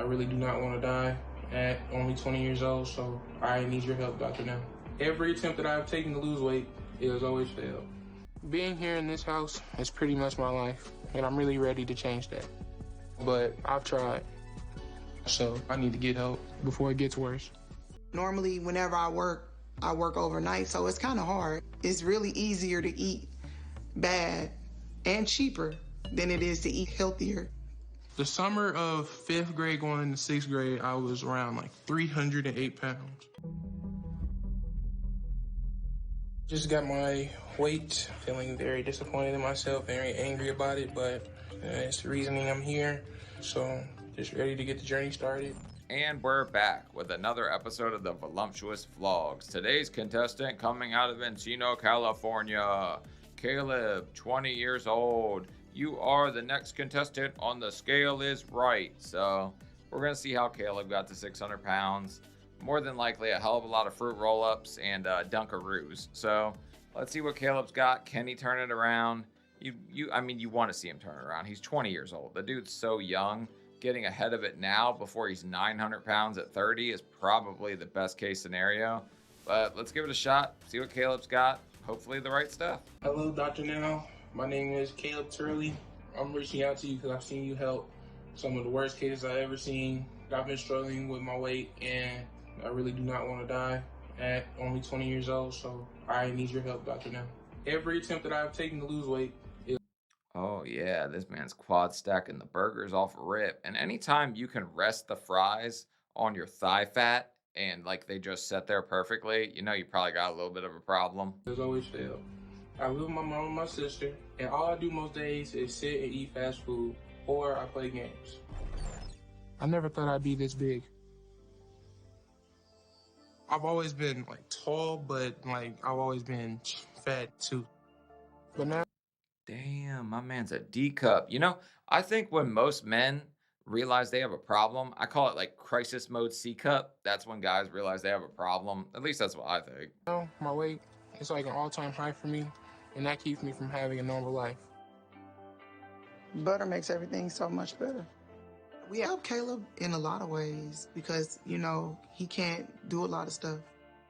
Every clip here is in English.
I really do not want to die at only 20 years old, so I need your help, Dr. Now. Every attempt that I've taken to lose weight, it has always failed. Being here in this house is pretty much my life, and I'm really ready to change that. But I've tried, so I need to get help before it gets worse. Normally, whenever I work overnight, so it's kind of hard. It's really easier to eat bad and cheaper than it is to eat healthier. The summer of 5th grade going into 6th grade, I was around like 308 pounds. Just got my weight, feeling very disappointed in myself, very angry about it, but it's the reasoning I'm here. So just ready to get the journey started. And we're back with another episode of the Voluptuous Vlogs. Today's contestant coming out of Encino, California, Caleb, 20 years old. You are the next contestant on The Scale Is Right. So we're going to see how Caleb got to 600 pounds. More than likely a hell of a lot of fruit roll-ups and Dunkaroos. So let's see what Caleb's got. Can he turn it around? I mean, you want to see him turn it around. He's 20 years old. The dude's so young. Getting ahead of it now before he's 900 pounds at 30 is probably the best case scenario. But let's give it a shot. See what Caleb's got. Hopefully the right stuff. Hello, Dr. Now. My name is Caleb Turley. I'm reaching out to you because I've seen you help some of the worst cases I've ever seen. I've been struggling with my weight, and I really do not want to die at only 20 years old, so I need your help, Dr. Now. Every attempt that I've taken to lose weight is... Oh yeah, this man's quad stacking the burgers off a rip. And anytime you can rest the fries on your thigh fat and like they just sit there perfectly, you know you probably got a little bit of a problem. Has always failed. I live with my mom and my sister, and all I do most days is sit and eat fast food, or I play games. I never thought I'd be this big. I've always been like tall, but like I've always been fat too. But now, Damn, my man's a D cup. You know, I think when most men realize they have a problem, I call it like crisis mode C cup. That's when guys realize they have a problem. At least that's what I think. my weight is like an all-time high for me, and that keeps me from having a normal life. Butter makes everything so much better. We help Caleb in a lot of ways because, you know, he can't do a lot of stuff.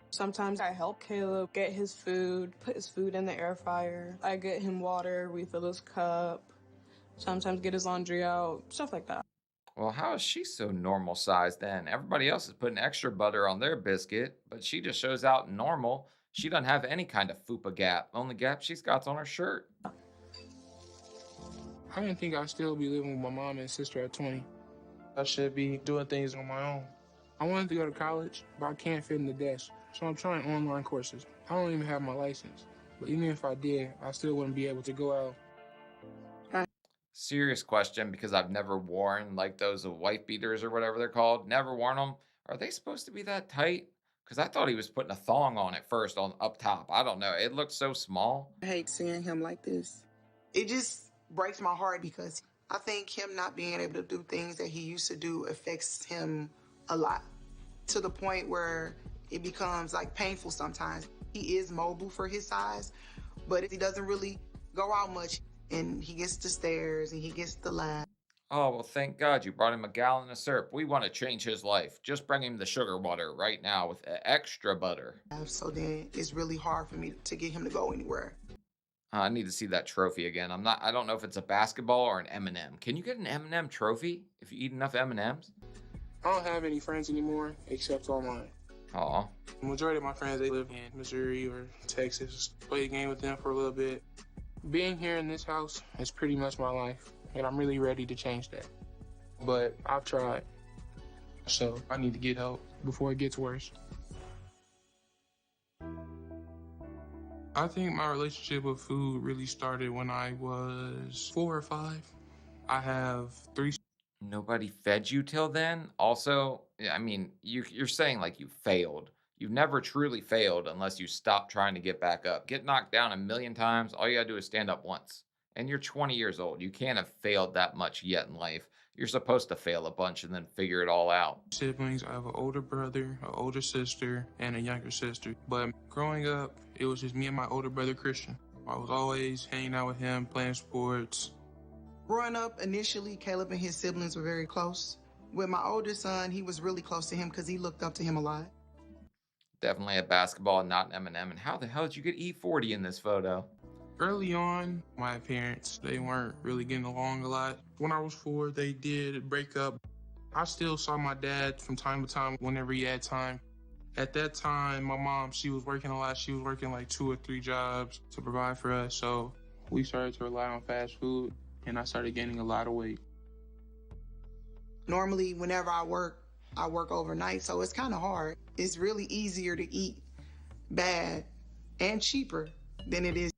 Sometimes I help Caleb get his food, put his food in the air fryer. I get him water, refill his cup, sometimes get his laundry out, stuff like that. Well, how is she so normal sized then? Everybody else is putting extra butter on their biscuit, but she just shows out normal. She doesn't have any kind of fupa gap. Only gap she's got's on her shirt. I didn't think I'd still be living with my mom and sister at 20. I should be doing things on my own. I wanted to go to college, but I can't fit in the desk, so I'm trying online courses. I don't even have my license, but even if I did, I still wouldn't be able to go out. Serious question, because I've never worn like those wife beaters or whatever they're called. Never worn them. Are they supposed to be that tight? Because I thought he was putting a thong on it first on up top. I don't know. It looked so small. I hate seeing him like this. It just breaks my heart because I think him not being able to do things that he used to do affects him a lot, to the point where it becomes like painful sometimes. He is mobile for his size, but he doesn't really go out much, and he gets the stares and he gets the laugh. Oh, well, thank God you brought him a gallon of syrup. We want to change his life. Just bring him the sugar water right now with extra butter. So then it's really hard for me to get him to go anywhere. I need to see that trophy again. I don't know if it's a basketball or an M&M. Can you get an M&M trophy if you eat enough M&Ms? I don't have any friends anymore except online. Aw. The majority of my friends, they live in Missouri or Texas. Play a game with them for a little bit. Being here in this house is pretty much my life, and I'm really ready to change that. But I've tried, so I need to get help before it gets worse. I think my relationship with food really started when I was 4 or 5. I have 3. Nobody fed you till then? Also, I mean, you're saying like you failed. You've never truly failed unless you stop trying to get back up. Get knocked down a million times, all you gotta do is stand up once. And you're 20 years old. You can't have failed that much yet in life. You're supposed to fail a bunch and then figure it all out. Siblings, I have an older brother, an older sister, and a younger sister. But growing up, it was just me and my older brother, Christian. I was always hanging out with him, playing sports. Growing up, initially, Caleb and his siblings were very close. With my oldest son, he was really close to him because he looked up to him a lot. Definitely a basketball, not an M&M. And how the hell did you get E40 in this photo? Early on, my parents, they weren't really getting along a lot. When I was 4, they did break up. I still saw my dad from time to time whenever he had time. At that time, my mom, she was working a lot. She was working like 2 or 3 jobs to provide for us. So we started to rely on fast food, and I started gaining a lot of weight. Normally, whenever I work overnight, so it's kind of hard. It's really easier to eat bad and cheaper than it is.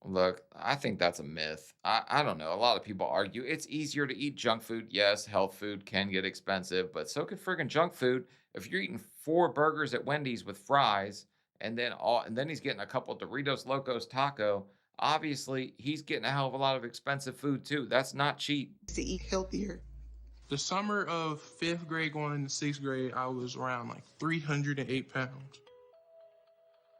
Look, I think that's a myth. I don't know. A lot of people argue it's easier to eat junk food. Yes, health food can get expensive, but so can friggin' junk food. If you're eating 4 burgers at Wendy's with fries, and then he's getting a couple Doritos Locos Taco, obviously he's getting a hell of a lot of expensive food too. That's not cheap. To eat healthier. The summer of 5th grade going into 6th grade, I was around like 308 pounds.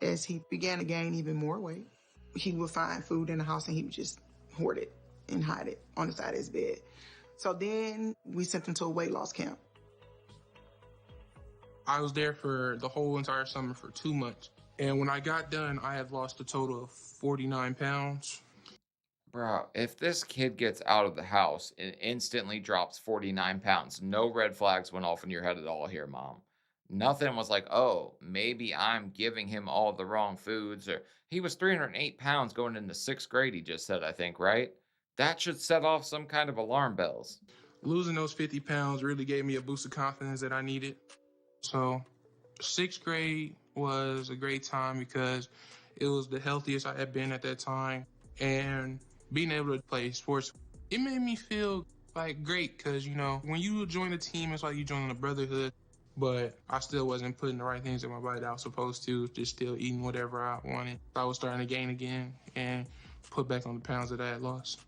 As he began to gain even more weight, he would find food in the house and he would just hoard it and hide it on the side of his bed. So then we sent him to a weight loss camp. I was there for the whole entire summer for 2 months. And when I got done, I had lost a total of 49 pounds. Bro, if this kid gets out of the house and instantly drops 49 pounds, no red flags went off in your head at all here, Mom. Nothing was like, oh, maybe I'm giving him all the wrong foods. Or he was 308 pounds going into 6th grade, he just said, I think, right? That should set off some kind of alarm bells. Losing those 50 pounds really gave me a boost of confidence that I needed. So 6th grade was a great time because it was the healthiest I had been at that time. And being able to play sports, it made me feel like great because, you know, when you join a team, it's like you join a brotherhood. But I still wasn't putting the right things in my body that I was supposed to, just still eating whatever I wanted. I was starting to gain again and put back on the pounds that I had lost.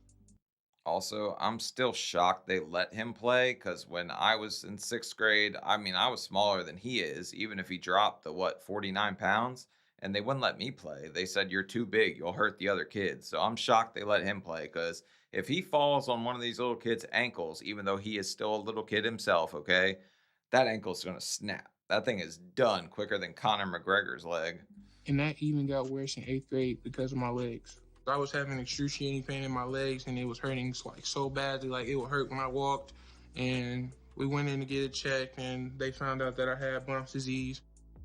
Also, I'm still shocked they let him play because when I was in 6th grade, I mean, I was smaller than he is, even if he dropped the, 49 pounds, and they wouldn't let me play. They said, you're too big, you'll hurt the other kids. So I'm shocked they let him play because if he falls on one of these little kids' ankles, even though he is still a little kid himself, okay, that ankle's going to snap. That thing is done quicker than Conor McGregor's leg. And that even got worse in 8th grade because of my legs. I was having excruciating pain in my legs and it was hurting like so badly, like it would hurt when I walked. And we went in to get it checked and they found out that I had Blount's disease.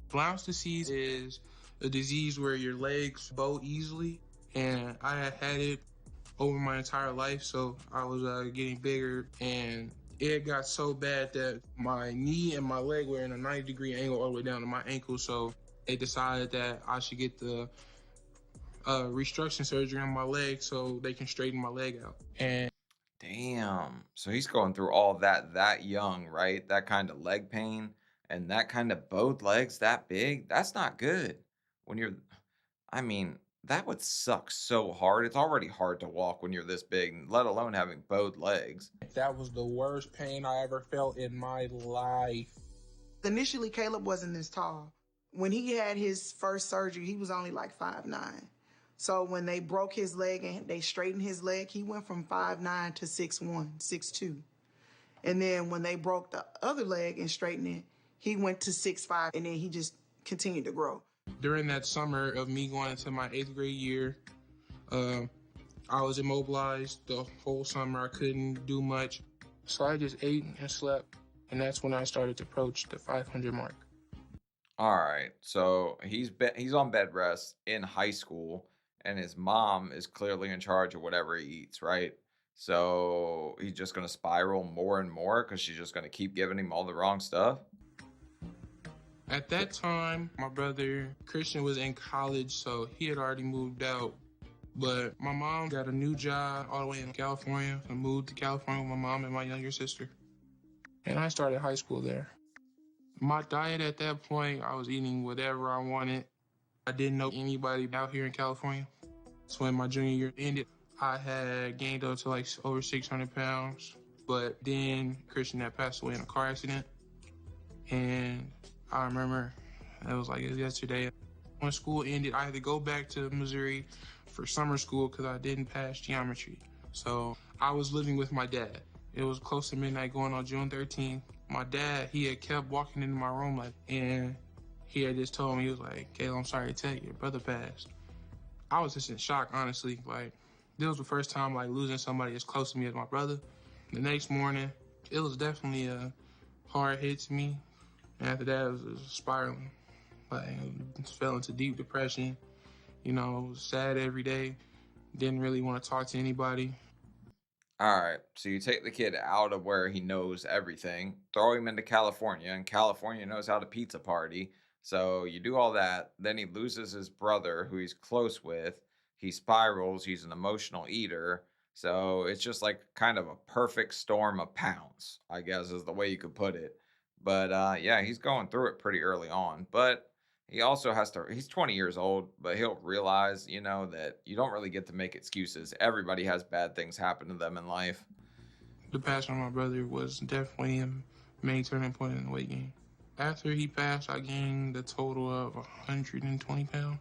Blount's disease is a disease where your legs bow easily, and I had it over my entire life, so I was getting bigger, and it got so bad that my knee and my leg were in a 90-degree angle all the way down to my ankle, so they decided that I should get the restructuring surgery on my leg so they can straighten my leg out. And Damn. So he's going through all that young, right? That kind of leg pain and that kind of bowed legs that big. That's not good. When you're, I mean, that would suck so hard. It's already hard to walk when you're this big, let alone having bowed legs. that was the worst pain I ever felt in my life. Initially, Caleb wasn't this tall. When he had his first surgery, he was only like 5'9". So when they broke his leg and they straightened his leg, he went from 5'9" to 6'1", 6'2". And then when they broke the other leg and straightened it, he went to 6'5", and then he just continued to grow. During that summer of me going into my 8th grade year, I was immobilized the whole summer. I couldn't do much. So I just ate and slept. And that's when I started to approach the 500 mark. All right. So he's on bed rest in high school, and his mom is clearly in charge of whatever he eats, right? So he's just going to spiral more and more because she's just going to keep giving him all the wrong stuff. At that time, my brother Christian was in college, so he had already moved out. But my mom got a new job all the way in California. I moved to California with my mom and my younger sister. And I started high school there. My diet at that point, I was eating whatever I wanted. I didn't know anybody out here in California. So when my junior year ended, I had gained up to like over 600 pounds. But then Christian had passed away in a car accident. And I remember it was like yesterday. When school ended, I had to go back to Missouri for summer school because I didn't pass geometry. So I was living with my dad. It was close to midnight going on June 13th. My dad, he had kept walking into my room, like, and he had just told me, he was like, Kayla, I'm sorry to tell you, your brother passed. I was just in shock, honestly. Like, this was the first time, like, losing somebody as close to me as my brother. The next morning, it was definitely a hard hit to me. And after that, it was spiraling. Like, I fell into deep depression. You know, was sad every day. Didn't really want to talk to anybody. All right, so you take the kid out of where he knows everything, throw him into California, and California knows how to pizza party. So you do all that, then he loses his brother, who he's close with. He spirals, he's an emotional eater. So it's just like kind of a perfect storm of pounds, I guess is the way you could put it. But yeah, he's going through it pretty early on. But he also has to, he's 20 years old, but he'll realize, that you don't really get to make excuses. Everybody has bad things happen to them in life. The passing of my brother was definitely a main turning point in the weight gain. After he passed, I gained a total of 120 pounds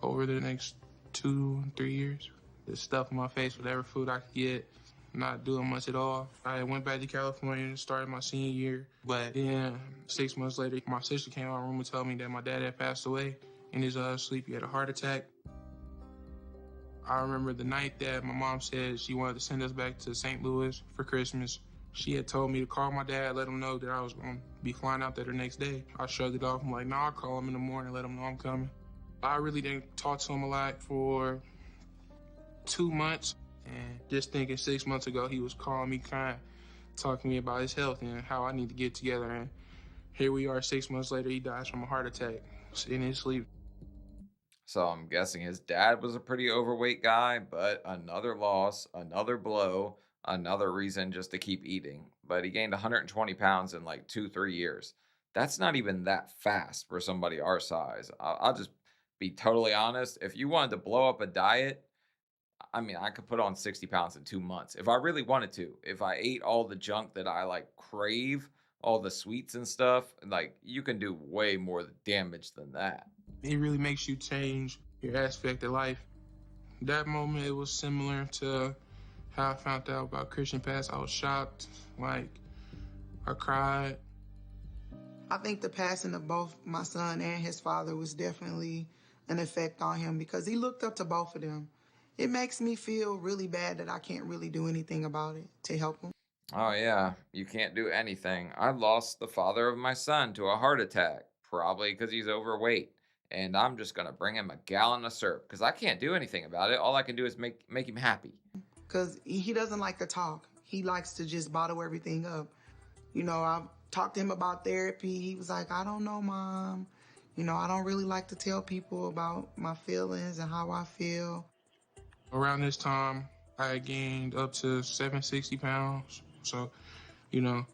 over the next 2-3 years. The stuff in my face, whatever food I could get, not doing much at all. I went back to California and started my senior year. But then 6 months later, my sister came out of my room and told me that my dad had passed away in his sleep. He had a heart attack. I remember the night that my mom said she wanted to send us back to St. Louis for Christmas. She had told me to call my dad, let him know that I was going to be flying out there the next day. I shrugged it off. I'm like, nah, I'll call him in the morning, let him know I'm coming. I really didn't talk to him a lot for 2 months. And just thinking 6 months ago, he was calling me, crying, talking to me about his health and how I need to get together. And here we are 6 months later, he dies from a heart attack, in his sleep. So I'm guessing his dad was a pretty overweight guy, but another loss, another blow, another reason just to keep eating. But he gained 120 pounds in like 2, 3 years. That's not even that fast for somebody our size. I'll just be totally honest. If you wanted to blow up a diet, I mean, I could put on 60 pounds in 2 months if I really wanted to. If I ate all the junk that I like crave, all the sweets and stuff, like you can do way more damage than that. It really makes you change your aspect of life. That moment, it was similar to how I found out about Christian Pass. I was shocked, like, I cried. I think the passing of both my son and his father was definitely an effect on him because he looked up to both of them. It makes me feel really bad that I can't really do anything about it to help him. Oh, yeah, you can't do anything. I lost the father of my son to a heart attack, probably because he's overweight. And I'm just going to bring him a gallon of syrup because I can't do anything about it. All I can do is make him happy. Because he doesn't like to talk. He likes to just bottle everything up. I've talked to him about therapy. He was like, I don't know, Mom. I don't really like to tell people about my feelings and how I feel. Around this time, I gained up to 760 pounds. So, I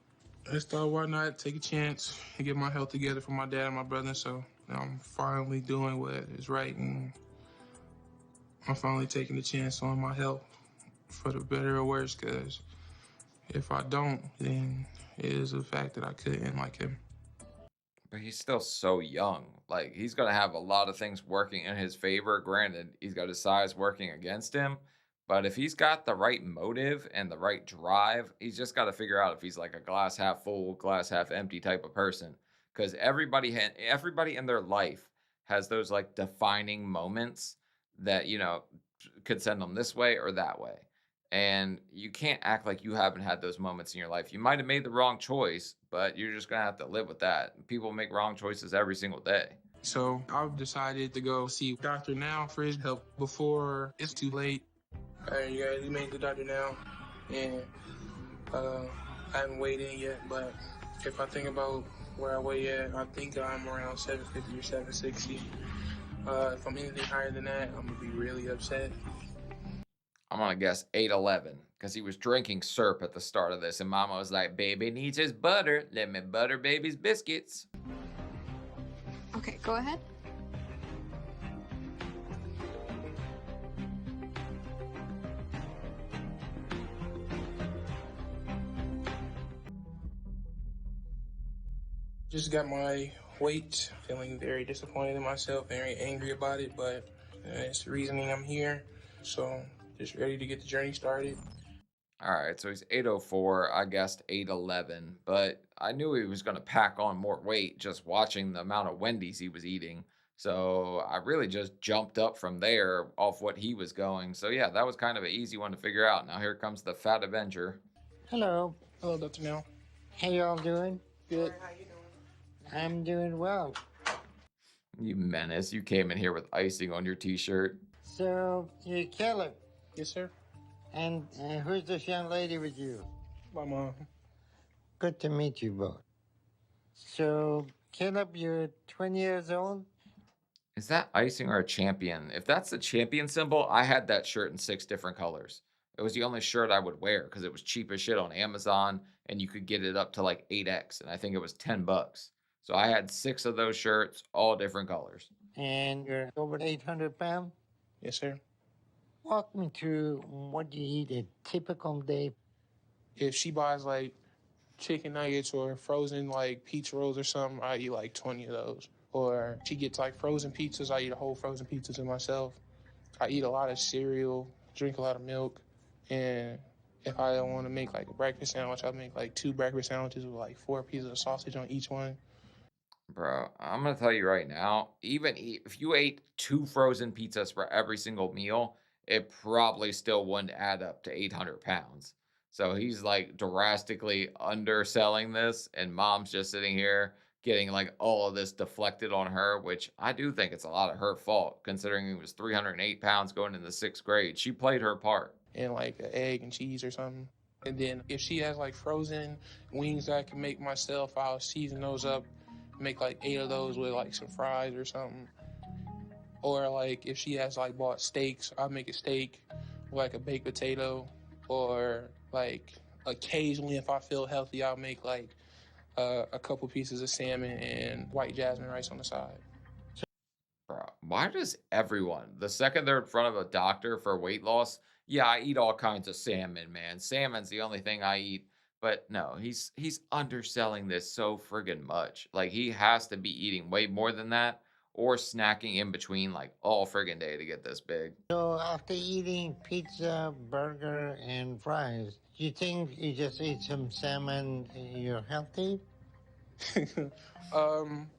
just thought, why not take a chance and get my health together for my dad and my brother. So I'm finally doing what is right, and I'm finally taking the chance on my health for the better or worse, because if I don't, then it is a fact that I couldn't like him. But he's still so young. Like, he's going to have a lot of things working in his favor. Granted, he's got his size working against him. But if he's got the right motive and the right drive, he's just got to figure out if he's like a glass half full, glass half empty type of person. Because everybody in their life has those like defining moments that, could send them this way or that way. And you can't act like you haven't had those moments in your life. You might have made the wrong choice, but you're just going to have to live with that. People make wrong choices every single day. So I've decided to go see doctor now for his help before it's too late. You guys, we made the doctor now, and I haven't weighed in yet, but if I think about where I weigh at, I think I'm around 750 or 760. If I'm anything higher than that, I'm going to be really upset. I'm going to guess 8'11", because he was drinking syrup at the start of this, and Mama was like, baby needs his butter. Let me butter baby's biscuits. Okay, go ahead. Just got my weight, feeling very disappointed in myself, very angry about it, but it's the reasoning I'm here. So just ready to get the journey started. All right, so he's 804. I guessed 811, but I knew he was going to pack on more weight just watching the amount of Wendy's he was eating. So I really just jumped up from there off what he was going. So yeah, that was kind of an easy one to figure out. Now here comes the Fat Avenger. Hello. Hello, Dr. Now. How y'all doing? Good. How you doing? I'm doing well. You menace. You came in here with icing on your t-shirt. So, you're Caleb. Yes, sir. And who's this young lady with you? My mom. Good to meet you both. So, Caleb, you're 20 years old? Is that icing or a champion? If that's the champion symbol, I had that shirt in 6 different colors. It was the only shirt I would wear because it was cheap as shit on Amazon and you could get it up to like 8X and I think it was $10. So I had 6 of those shirts, all different colors. And you're over 800 pounds? Yes, sir. Walk me through what you eat a typical day. If she buys like chicken nuggets or frozen like pizza rolls or something, I eat like 20 of those. Or she gets like frozen pizzas, I eat a whole frozen pizza to myself. I eat a lot of cereal, drink a lot of milk, and if I want to make like a breakfast sandwich, I make like 2 breakfast sandwiches with like 4 pieces of sausage on each one. Bro, I'm gonna tell you right now, if you ate 2 frozen pizzas for every single meal, it probably still wouldn't add up to 800 pounds. So he's like drastically underselling this, and mom's just sitting here getting like all of this deflected on her, which I do think it's a lot of her fault, considering he was 308 pounds going into 6th grade. She played her part. And like an egg and cheese or something. And then if she has like frozen wings that I can make myself, I'll season those up, make like 8 of those with like some fries or something. Or like if she has like bought steaks, I'll make a steak with like a baked potato. Or like occasionally if I feel healthy, I'll make like a couple pieces of salmon and white jasmine rice on the side. Bro, why does everyone, the second they're in front of a doctor for weight loss, yeah, I eat all kinds of salmon, man. Salmon's the only thing I eat. But no, he's underselling this so friggin' much. Like he has to be eating way more than that or snacking in between like all friggin' day to get this big. So, after eating pizza, burger, and fries, you think you just eat some salmon, you're healthy? If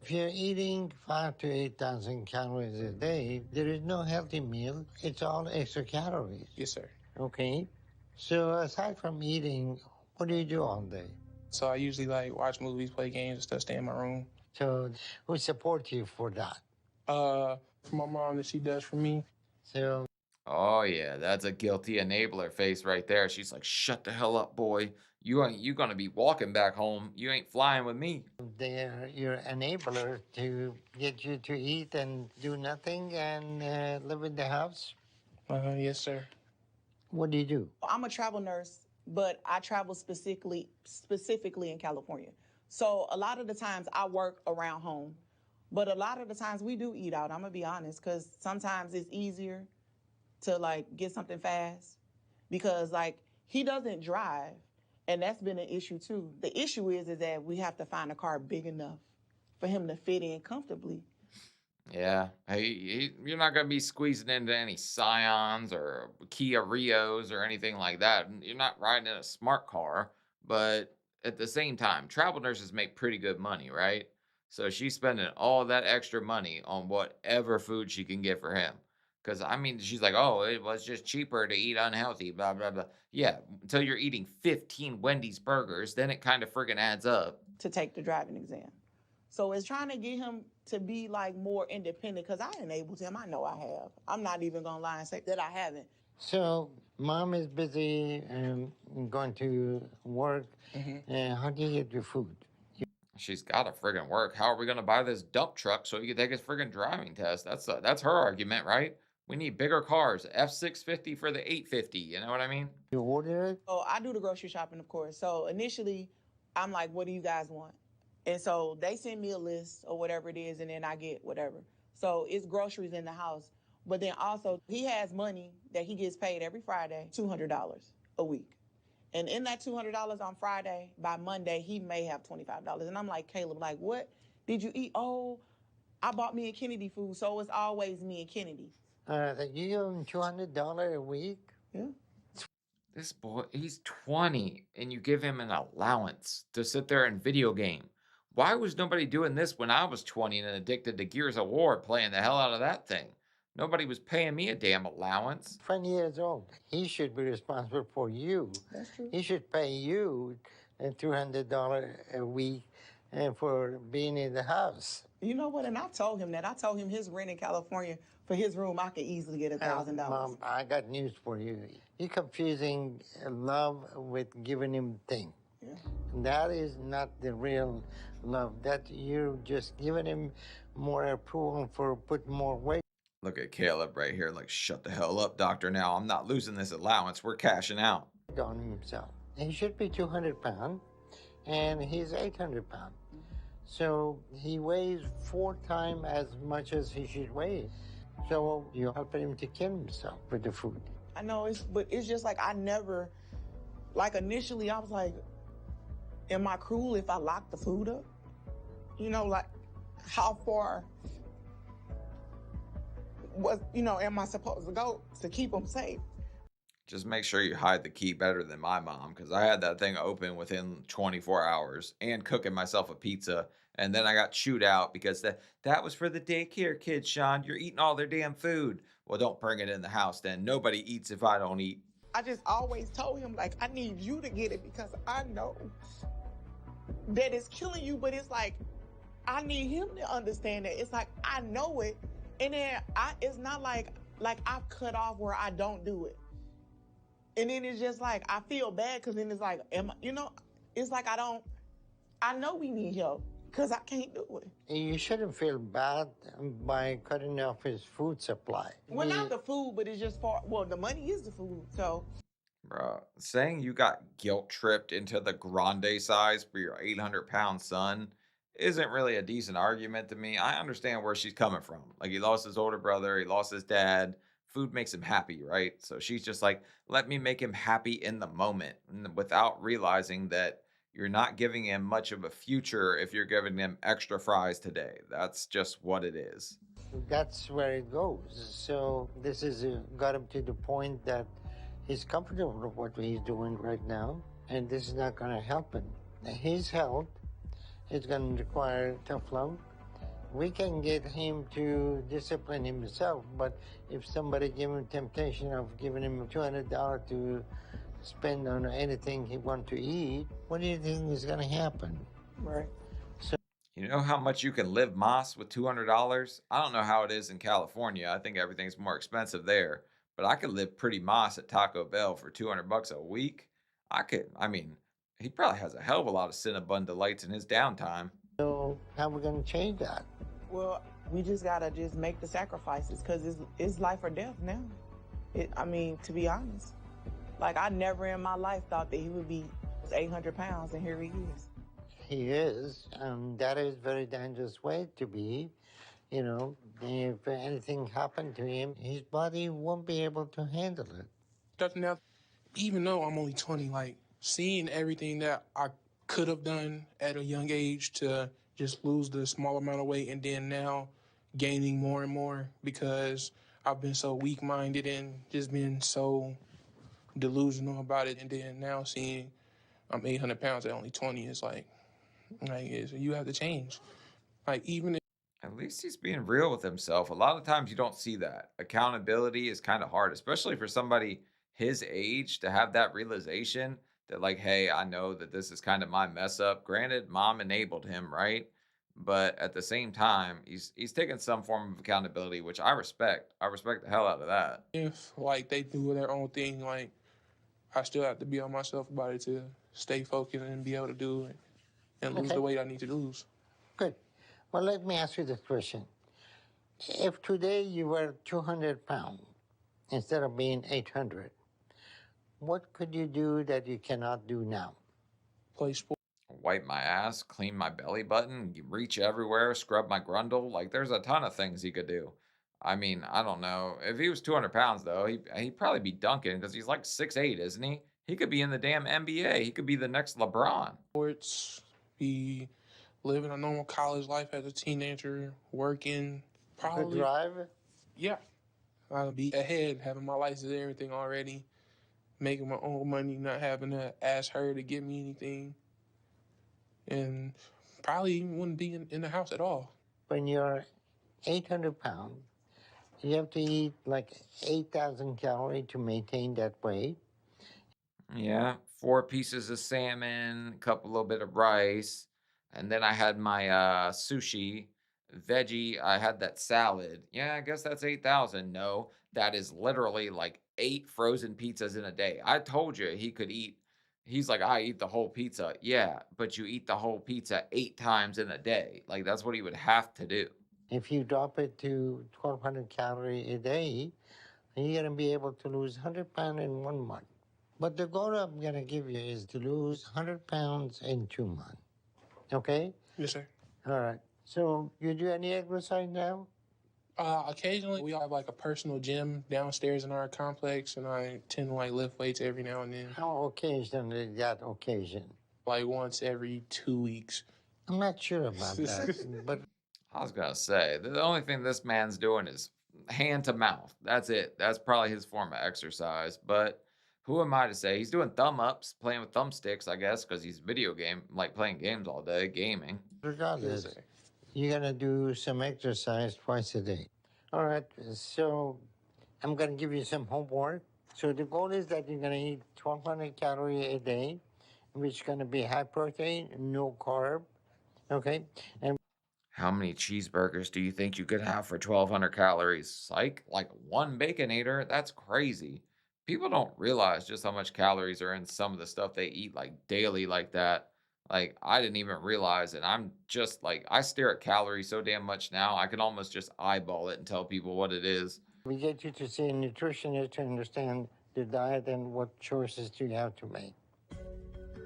you're eating 5 to 8,000 calories a day, there is no healthy meal. It's all extra calories. Yes, sir. Okay. So aside from eating, what do you do all day? So I usually like watch movies, play games, and stuff, stay in my room. So who supports you for that? For my mom that she does for me. So Oh yeah, that's a guilty enabler face right there. She's like, "Shut the hell up, boy. You gonna be walking back home. You ain't flying with me." they're your enabler to get you to eat and do nothing and live in the house. Yes, sir. What do you do? I'm a travel nurse, but I travel specifically in California. So a lot of the times I work around home, but a lot of the times we do eat out. I'm gonna be honest, because sometimes it's easier to like get something fast because like he doesn't drive, and that's been an issue too. The issue is that we have to find a car big enough for him to fit in comfortably. Yeah, you're not gonna be squeezing into any Scions or Kia Rios or anything like that. You're not riding in a smart car, but at the same time, travel nurses make pretty good money, right? So she's spending all that extra money on whatever food she can get for him. Because I mean, she's like, "Oh, it was just cheaper to eat unhealthy." Blah blah blah. Yeah, until you're eating 15 Wendy's burgers, then it kind of friggin' adds up. To take the driving exam. So it's trying to get him to be like more independent because I enabled him. I know I have. I'm not even gonna lie and say that I haven't. So mom is busy going to work. And how do you get your food? She's got to friggin' work. How are we gonna buy this dump truck so he can take his friggin' driving test? That's her argument, right? We need bigger cars, F650 for the 850. You know what I mean? You order it? So I do the grocery shopping, of course. So initially, I'm like, what do you guys want? And so they send me a list or whatever it is, and then I get whatever. So it's groceries in the house. But then also, he has money that he gets paid every Friday, $200 a week. And in that $200 on Friday, by Monday, he may have $25. And I'm like, Caleb, like, what did you eat? Oh, I bought me and Kennedy food, so it's always me and Kennedy. You give him $200 a week? Yeah. This boy, he's 20, and you give him an allowance to sit there and video game. Why was nobody doing this when I was 20 and addicted to Gears of War, playing the hell out of that thing? Nobody was paying me a damn allowance. 20 years old. He should be responsible for you. That's true. He should pay you $200 a week for being in the house. You know what? And I told him that. I told him his rent in California for his room, I could easily get $1,000. Mom, I got news for you. You're confusing love with giving him things. Yeah. That is not the real love. That you're just giving him more approval for putting more weight Look at Caleb right here, like, shut the hell up, doctor. Now I'm not losing this allowance. We're cashing out. on himself. He should be 200 pounds, and he's 800 pounds. So he weighs 4 times as much as he should weigh. So you're helping him to kill himself with the food. I know, but it's just like I never, like initially I was like, am I cruel if I lock the food up? You know, like how far am I supposed to go to keep them safe? Just make sure you hide the key better than my mom, because I had that thing open within 24 hours and cooking myself a pizza. And then I got chewed out because that was for the daycare kids, Sean. You're eating all their damn food. Well, don't bring it in the house then. Nobody eats if I don't eat. I just always told him, like, I need you to get it because I know that it's killing you, but it's like, I need him to understand that. It's like, I know it. And then it's not like I've cut off where I don't do it. And then it's just like, I feel bad because then it's like, it's like I know we need help because I can't do it. You shouldn't feel bad by cutting off his food supply. Well, not the food, but it's just the money is the food, so. Bruh, saying you got guilt tripped into the grande size for your 800-pound son isn't really a decent argument to me. I understand where she's coming from. Like, he lost his older brother, he lost his dad. Food makes him happy, right? So she's just like, let me make him happy in the moment, without realizing that you're not giving him much of a future if you're giving him extra fries today. That's just what it is. That's where it goes. So this is got him to the point that he's comfortable with what he's doing right now, and this is not going to help him. His health is going to require tough love. We can get him to discipline himself, but if somebody give him temptation of giving him $200 to spend on anything he wants to eat, what do you think is going to happen? Right. You know how much you can live Moss with $200? I don't know how it is in California. I think everything's more expensive there. But I could live pretty Moss at Taco Bell for $200 a week. He probably has a hell of a lot of Cinnabon delights in his downtime. So how are we going to change that? Well, we just got to just make the sacrifices because it's life or death now. To be honest. Like, I never in my life thought that he would be 800 pounds, and here he is. He is, and that is a very dangerous way to be. You know, if anything happened to him, his body won't be able to handle it. Dr. Now, even though I'm only 20, like, seeing everything that I could have done at a young age to just lose the small amount of weight, and then now gaining more and more because I've been so weak-minded and just been so delusional about it, and then now seeing I'm 800 pounds at only 20, it's like you have to change. Like, even if At least he's being real with himself. A lot of times you don't see that. Accountability is kind of hard, especially for somebody his age to have that realization that, like, hey, I know that this is kind of my mess up. Granted, mom enabled him, right? But at the same time, he's taking some form of accountability, which I respect. I respect the hell out of that. like they do their own thing, like I still have to be on myself about it to stay focused and be able to do it and lose the weight I need to lose. Good. Well, let me ask you this question. If today you were 200 pounds instead of being 800, what could you do that you cannot do now? Play sports. Wipe my ass, clean my belly button, reach everywhere, scrub my grundle. Like, there's a ton of things he could do. I mean, I don't know. If he was 200 pounds, though, he'd probably be dunking because he's like 6'8", isn't he? He could be in the damn NBA. He could be the next LeBron. Sports, be living a normal college life as a teenager, working. Probably. Could drive? Yeah. I'll be ahead, having my license and everything already. making my own money, not having to ask her to give me anything, and probably wouldn't be in the house at all. When you're 800 pounds, you have to eat like 8,000 calories to maintain that weight. Yeah, 4 pieces of salmon, a little bit of rice, and then I had my sushi, veggie. I had that salad. Yeah, I guess that's 8,000. No, that is literally like 8 frozen pizzas in a day. I told you he could eat. He's like, I eat the whole pizza. Yeah, but you eat the whole pizza 8 times in a day. Like that's what he would have to do. If you drop it to 1,200 calories a day, you're going to be able to lose 100 pounds in 1 month. But the goal I'm going to give you is to lose 100 pounds in 2 months. Okay? Yes, sir. All right. So you do any exercise now? Occasionally, we have like a personal gym downstairs in our complex, and I tend to like lift weights every now and then. How occasionally that occasion? Like once every 2 weeks. I'm not sure about that, but I was gonna say the only thing this man's doing is hand to mouth. That's it. That's probably his form of exercise. But who am I to say? He's doing thumb ups, playing with thumbsticks, I guess, because he's video game, like playing games all day, gaming. regardless, you're going to do some exercise twice a day. All right. So I'm going to give you some homework. So the goal is that you're going to eat 1,200 calories a day, which is going to be high protein, no carb. Okay. And How many cheeseburgers do you think you could have for 1,200 calories? Psych, like 1 Baconator? That's crazy. People don't realize just how much calories are in some of the stuff they eat like daily like that. Like I didn't even realize it. I'm just like I stare at calories so damn much now. I can almost just eyeball it and tell people what it is. we get you to see a nutritionist to understand the diet and what choices you have to make.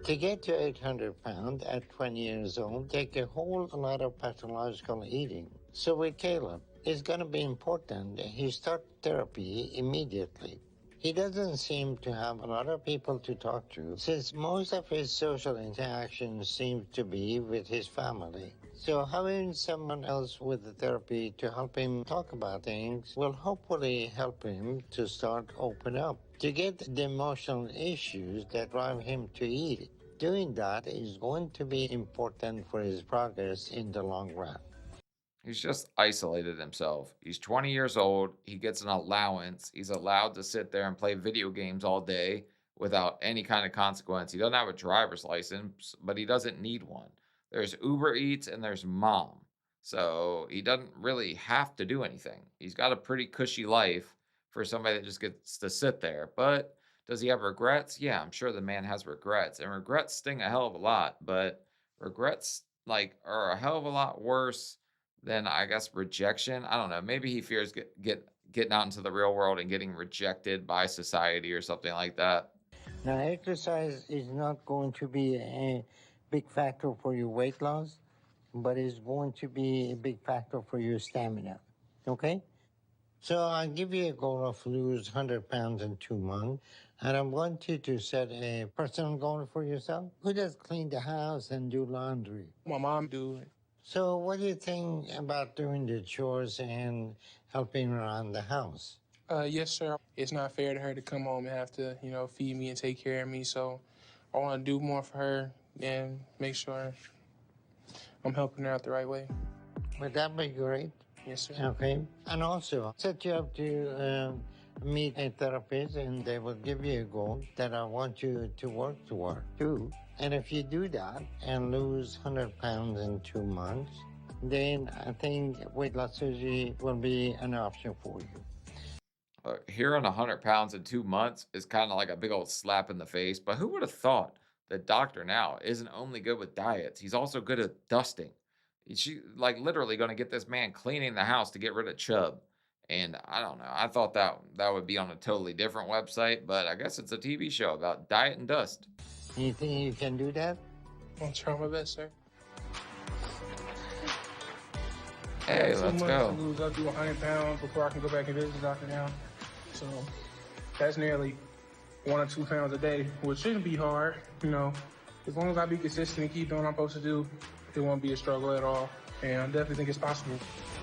To get to 800 pounds at 20 years old, take a whole lot of pathological eating. So with Caleb, it's going to be important that he start therapy immediately. He doesn't seem to have a lot of people to talk to, since most of his social interactions seem to be with his family. So having someone else with the therapy to help him talk about things will hopefully help him to start open up, to get the emotional issues that drive him to eat. Doing that is going to be important for his progress in the long run. He's just isolated himself. He's 20 years old. He gets an allowance. He's allowed to sit there and play video games all day without any kind of consequence. He doesn't have a driver's license, but he doesn't need one. There's Uber Eats and there's Mom. So he doesn't really have to do anything. He's got a pretty cushy life for somebody that just gets to sit there. But does he have regrets? Yeah, I'm sure the man has regrets. And regrets sting a hell of a lot, but regrets like are a hell of a lot worse than I guess rejection. I don't know. Maybe he fears getting out into the real world and getting rejected by society or something like that. Now, exercise is not going to be a big factor for your weight loss, but it's going to be a big factor for your stamina. Okay? So I'll give you a goal of lose 100 pounds in 2 months, and I want you to set a personal goal for yourself. Who does clean the house and do laundry? My mom do it. So what do you think about doing the chores and helping around the house? Yes, sir. It's not fair to her to come home and have to, feed me and take care of me. So I want to do more for her and make sure I'm helping her out the right way. Would that be great? Yes, sir. Okay. And also, set you up to meet a therapist, and they will give you a goal that I want you to work toward too. And if you do that and lose 100 pounds in 2 months, then I think weight loss surgery will be an option for you. Hearing 100 pounds in 2 months is kind of like a big old slap in the face. But who would have thought that Dr. Now isn't only good with diets, he's also good at dusting. She like literally going to get this man cleaning the house to get rid of chub. And I don't know. I thought that would be on a totally different website, but I guess it's a TV show about diet and dust. You think you can do that? I'll try my best, sir. Hey, let's go. I'll do 100 pounds before I can go back and visit the doctor now. So that's nearly 1 or 2 pounds a day, which shouldn't be hard. As long as I be consistent and keep doing what I'm supposed to do, it won't be a struggle at all. And I definitely think it's possible.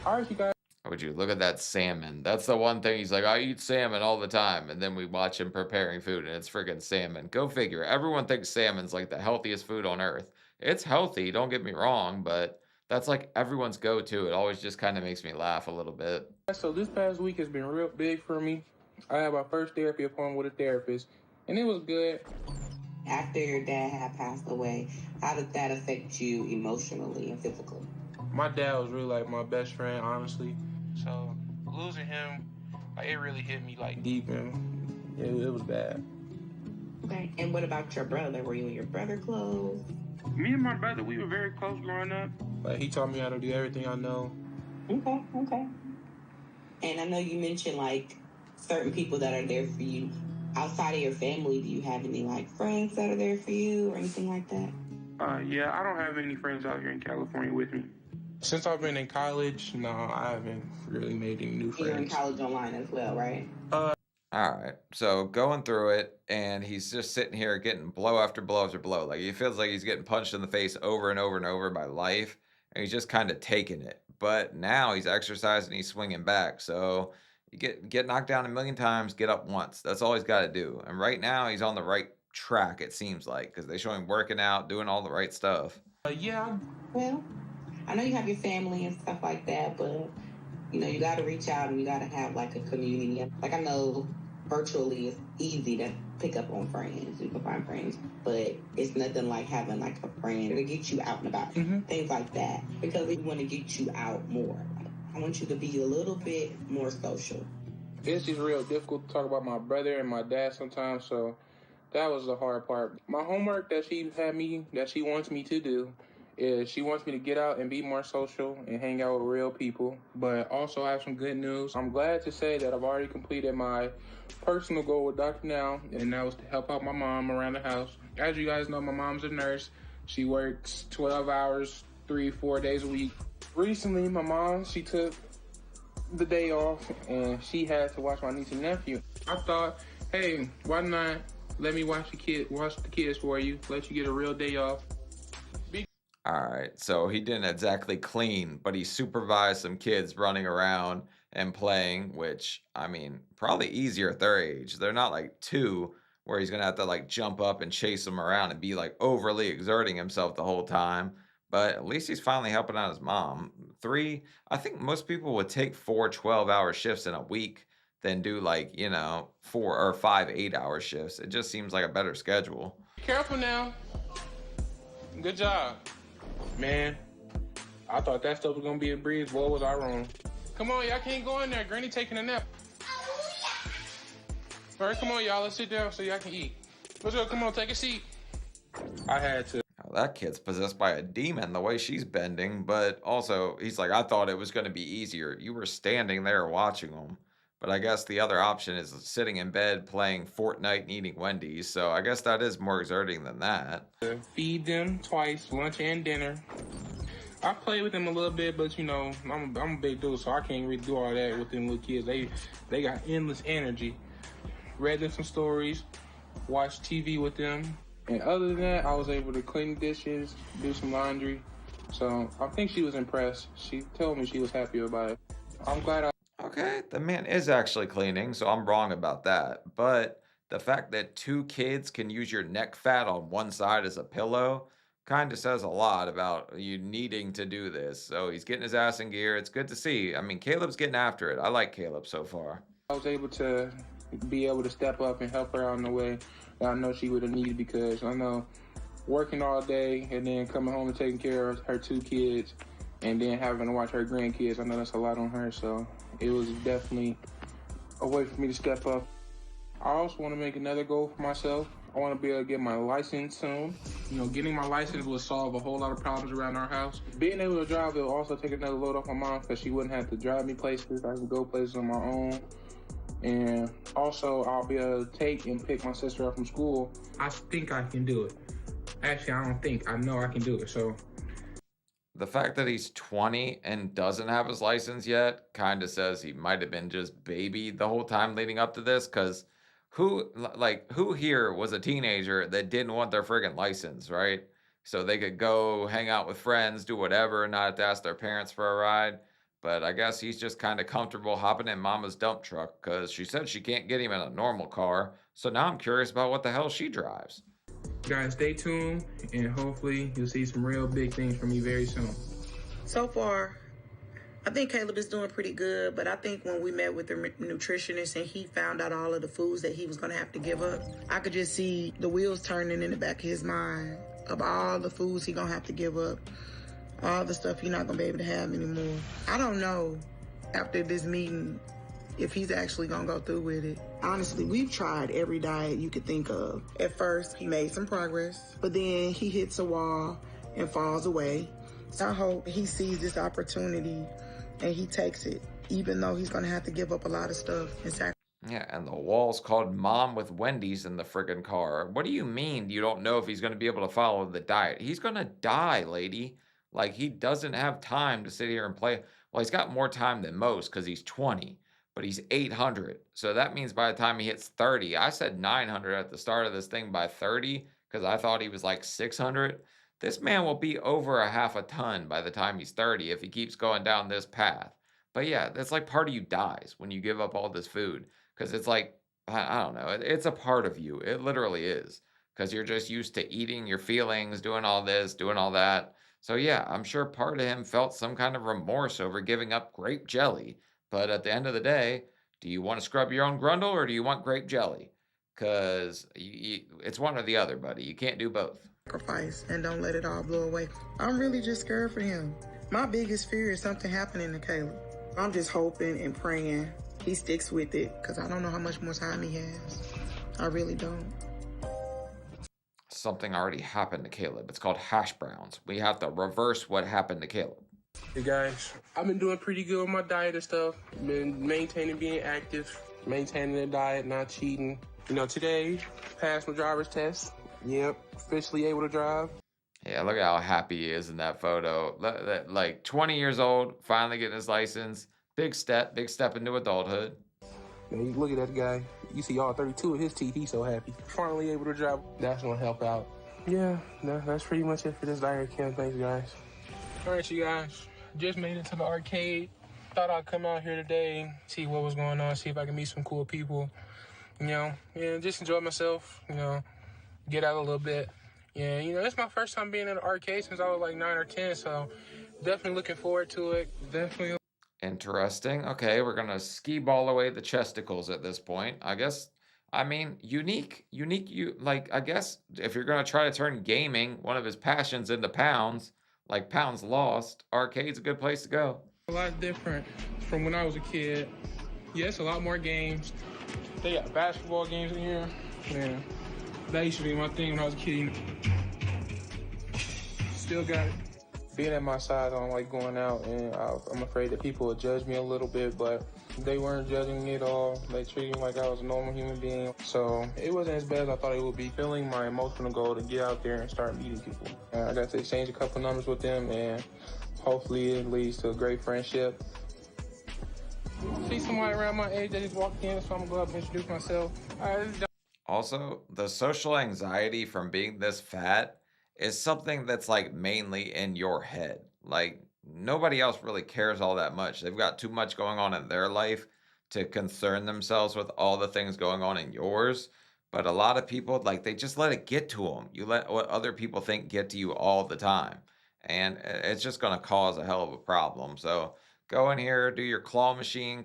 All right, you guys. Would you look at that salmon? That's the one thing he's like, I eat salmon all the time. And then we watch him preparing food and it's freaking salmon. Go figure. Everyone thinks salmon's like the healthiest food on earth. It's healthy, don't get me wrong, but that's like everyone's go to. It always just kind of makes me laugh a little bit. So this past week has been real big for me. I had my first therapy appointment with a therapist, and it was good. After your dad had passed away, how did that affect you emotionally and physically? My dad was really like my best friend, honestly. So losing him, like, it really hit me like deep, and it was bad. Okay. And what about your brother? Were you and your brother close? Me and my brother, we were very close growing up. Like, he taught me how to do everything I know. Okay. And I know you mentioned like certain people that are there for you. Outside of your family, do you have any like friends that are there for you or anything like that? Yeah, I don't have any friends out here in California with me. Since I've been in college, no, I haven't really made any new friends. You're in college online as well, right? All right. So going through it, and he's just sitting here getting blow after blow after blow. Like he feels like he's getting punched in the face over and over and over by life, and he's just kind of taking it. But now he's exercising, he's swinging back. So you get knocked down a million times, get up once. That's all he's got to do. And right now he's on the right track. It seems like because they show him working out, doing all the right stuff. Yeah. Well, I know you have your family and stuff like that, but you got to reach out and you got to have like a community. Like I know virtually it's easy to pick up on friends. You can find friends, but it's nothing like having like a friend to get you out and about, things like that. Because we want to get you out more. I want you to be a little bit more social. It's just real difficult to talk about my brother and my dad sometimes, so that was the hard part. My homework that she wants me to do is she wants me to get out and be more social and hang out with real people, but also have some good news. I'm glad to say that I've already completed my personal goal with Dr. Now, and that was to help out my mom around the house. As you guys know, my mom's a nurse. She works 12 hours, 3-4 days a week. Recently, my mom, she took the day off and she had to watch my niece and nephew. I thought, hey, why not let me watch the kids for you, let you get a real day off. All right, so he didn't exactly clean, but he supervised some kids running around and playing, which, I mean, probably easier at their age. They're not like 2 where he's gonna have to like jump up and chase them around and be like overly exerting himself the whole time. But at least he's finally helping out his mom. 3, I think most people would take 4 12-hour shifts in a week than do like, 4 or 5 8-hour shifts. It just seems like a better schedule. Careful now. Good job. Man, I thought that stuff was gonna be a breeze. Boy, was I wrong. Come on, y'all can't go in there. Granny taking a nap. All right, come on, y'all. Let's sit down so y'all can eat. Let's go. Come on, take a seat. I had to. Oh, that kid's possessed by a demon the way she's bending, but also he's like, I thought it was going to be easier. You were standing there watching them. But I guess the other option is sitting in bed playing Fortnite and eating Wendy's, so I guess that is more exerting than that. Feed them twice, lunch and dinner. I play with them a little bit, but I'm a big dude, so I can't really do all that with them little kids. They got endless energy. Read them some stories, watched TV with them, and other than that, I was able to clean dishes, do some laundry. So I think she was impressed. She told me she was happy about it. I'm glad Okay, the man is actually cleaning, so I'm wrong about that. But the fact that 2 kids can use your neck fat on one side as a pillow kind of says a lot about you needing to do this. So he's getting his ass in gear. It's good to see. I mean, Caleb's getting after it. I like Caleb so far. I was able to step up and help her out in a way that I know she would have needed, because I know working all day and then coming home and taking care of her 2 kids and then having to watch her grandkids, I know that's a lot on her. So it was definitely a way for me to step up. I also want to make another goal for myself. I want to be able to get my license soon. Getting my license will solve a whole lot of problems around our house. Being able to drive will also take another load off my mom, because she wouldn't have to drive me places. I can go places on my own. And also, I'll be able to take and pick my sister up from school. I think I can do it. Actually, I don't think. I know I can do it. So The fact that he's 20 and doesn't have his license yet kind of says he might have been just babied the whole time leading up to this, because who here was a teenager that didn't want their friggin' license, right? So they could go hang out with friends, do whatever, not have to ask their parents for a ride. But I guess he's just kind of comfortable hopping in Mama's dump truck because she said she can't get him in a normal car. So now I'm curious about what the hell she drives. Guys, stay tuned, and hopefully you'll see some real big things from me very soon. So far, I think Caleb is doing pretty good, but I think when we met with the nutritionist and he found out all of the foods that he was going to have to give up, I could just see the wheels turning in the back of his mind of all the foods he going to have to give up, all the stuff he's not going to be able to have anymore. I don't know after this meeting if he's actually going to go through with it. Honestly, we've tried every diet you could think of. At first, he made some progress, but then he hits a wall and falls away. So I hope he sees this opportunity and he takes it, even though he's going to have to give up a lot of stuff and sacrifice. Yeah, and the wall's called Mom with Wendy's in the friggin' car. What do you mean you don't know if he's going to be able to follow the diet? He's going to die, lady. Like, he doesn't have time to sit here and play. Well, he's got more time than most because he's 20, but he's 800. So that means by the time he hits 30, I said 900 at the start of this thing by 30 because I thought he was like 600. This man will be over a half a ton by the time he's 30 if he keeps going down this path. But yeah, that's like part of you dies when you give up all this food. Because it's like, I don't know, it's a part of you. It literally is. Because you're just used to eating your feelings, doing all this, doing all that. So yeah, I'm sure part of him felt some kind of remorse over giving up grape jelly. But at the end of the day, do you want to scrub your own grundle or do you want grape jelly? Because it's one or the other, buddy. You can't do both. Sacrifice and don't let it all blow away. I'm really just scared for him. My biggest fear is something happening to Caleb. I'm just hoping and praying he sticks with it because I don't know how much more time he has. I really don't. Something already happened to Caleb. It's called hash browns. We have to reverse what happened to Caleb. Hey guys, I've been doing pretty good with my diet and stuff. Been maintaining being active, maintaining the diet, not cheating. You know, today, passed my driver's test. Yep, officially able to drive. Yeah, look at how happy he is in that photo. Like 20 years old, finally getting his license. Big step into adulthood. Man, you look at that guy. You see all 32 of his teeth. He's so happy. Finally able to drive. That's gonna help out. Yeah, that's pretty much it for this diet camp. Thanks, guys. All right, you guys. Just made it to the arcade. Thought I'd come out here today, see what was going on, see if I can meet some cool people. You know, yeah, just enjoy myself. You know, get out a little bit. Yeah, you know, it's my first time being in an arcade since I was like 9 or 10, so definitely looking forward to it. Definitely. Interesting. Okay, we're gonna ski ball away the chesticles at this point. I guess, I mean, unique, I guess if you're gonna try to turn gaming, one of his passions, into pounds, like pounds lost, arcade's a good place to go. A lot different from when I was a kid. Yes, a lot more games. They got basketball games in here. Man, that used to be my thing when I was a kid. Still got it. Being at my size, I don't like going out, and I'm afraid that people would judge me a little bit, but they weren't judging me at all. They treated me like I was a normal human being. So it wasn't as bad as I thought it would be. Feeling my emotional goal to get out there and start meeting people. I got to exchange a couple numbers with them, and hopefully it leads to a great friendship. See somebody around my age that just walked in, so I'm gonna go up and introduce myself. Also, the social anxiety from being this fat is something that's like mainly in your head. Like, nobody else really cares all that much. They've got too much going on in their life to concern themselves with all the things going on in yours. But a lot of people, like, they just let it get to them. You let what other people think get to you all the time. And it's just going to cause a hell of a problem. So go in here, do your claw machine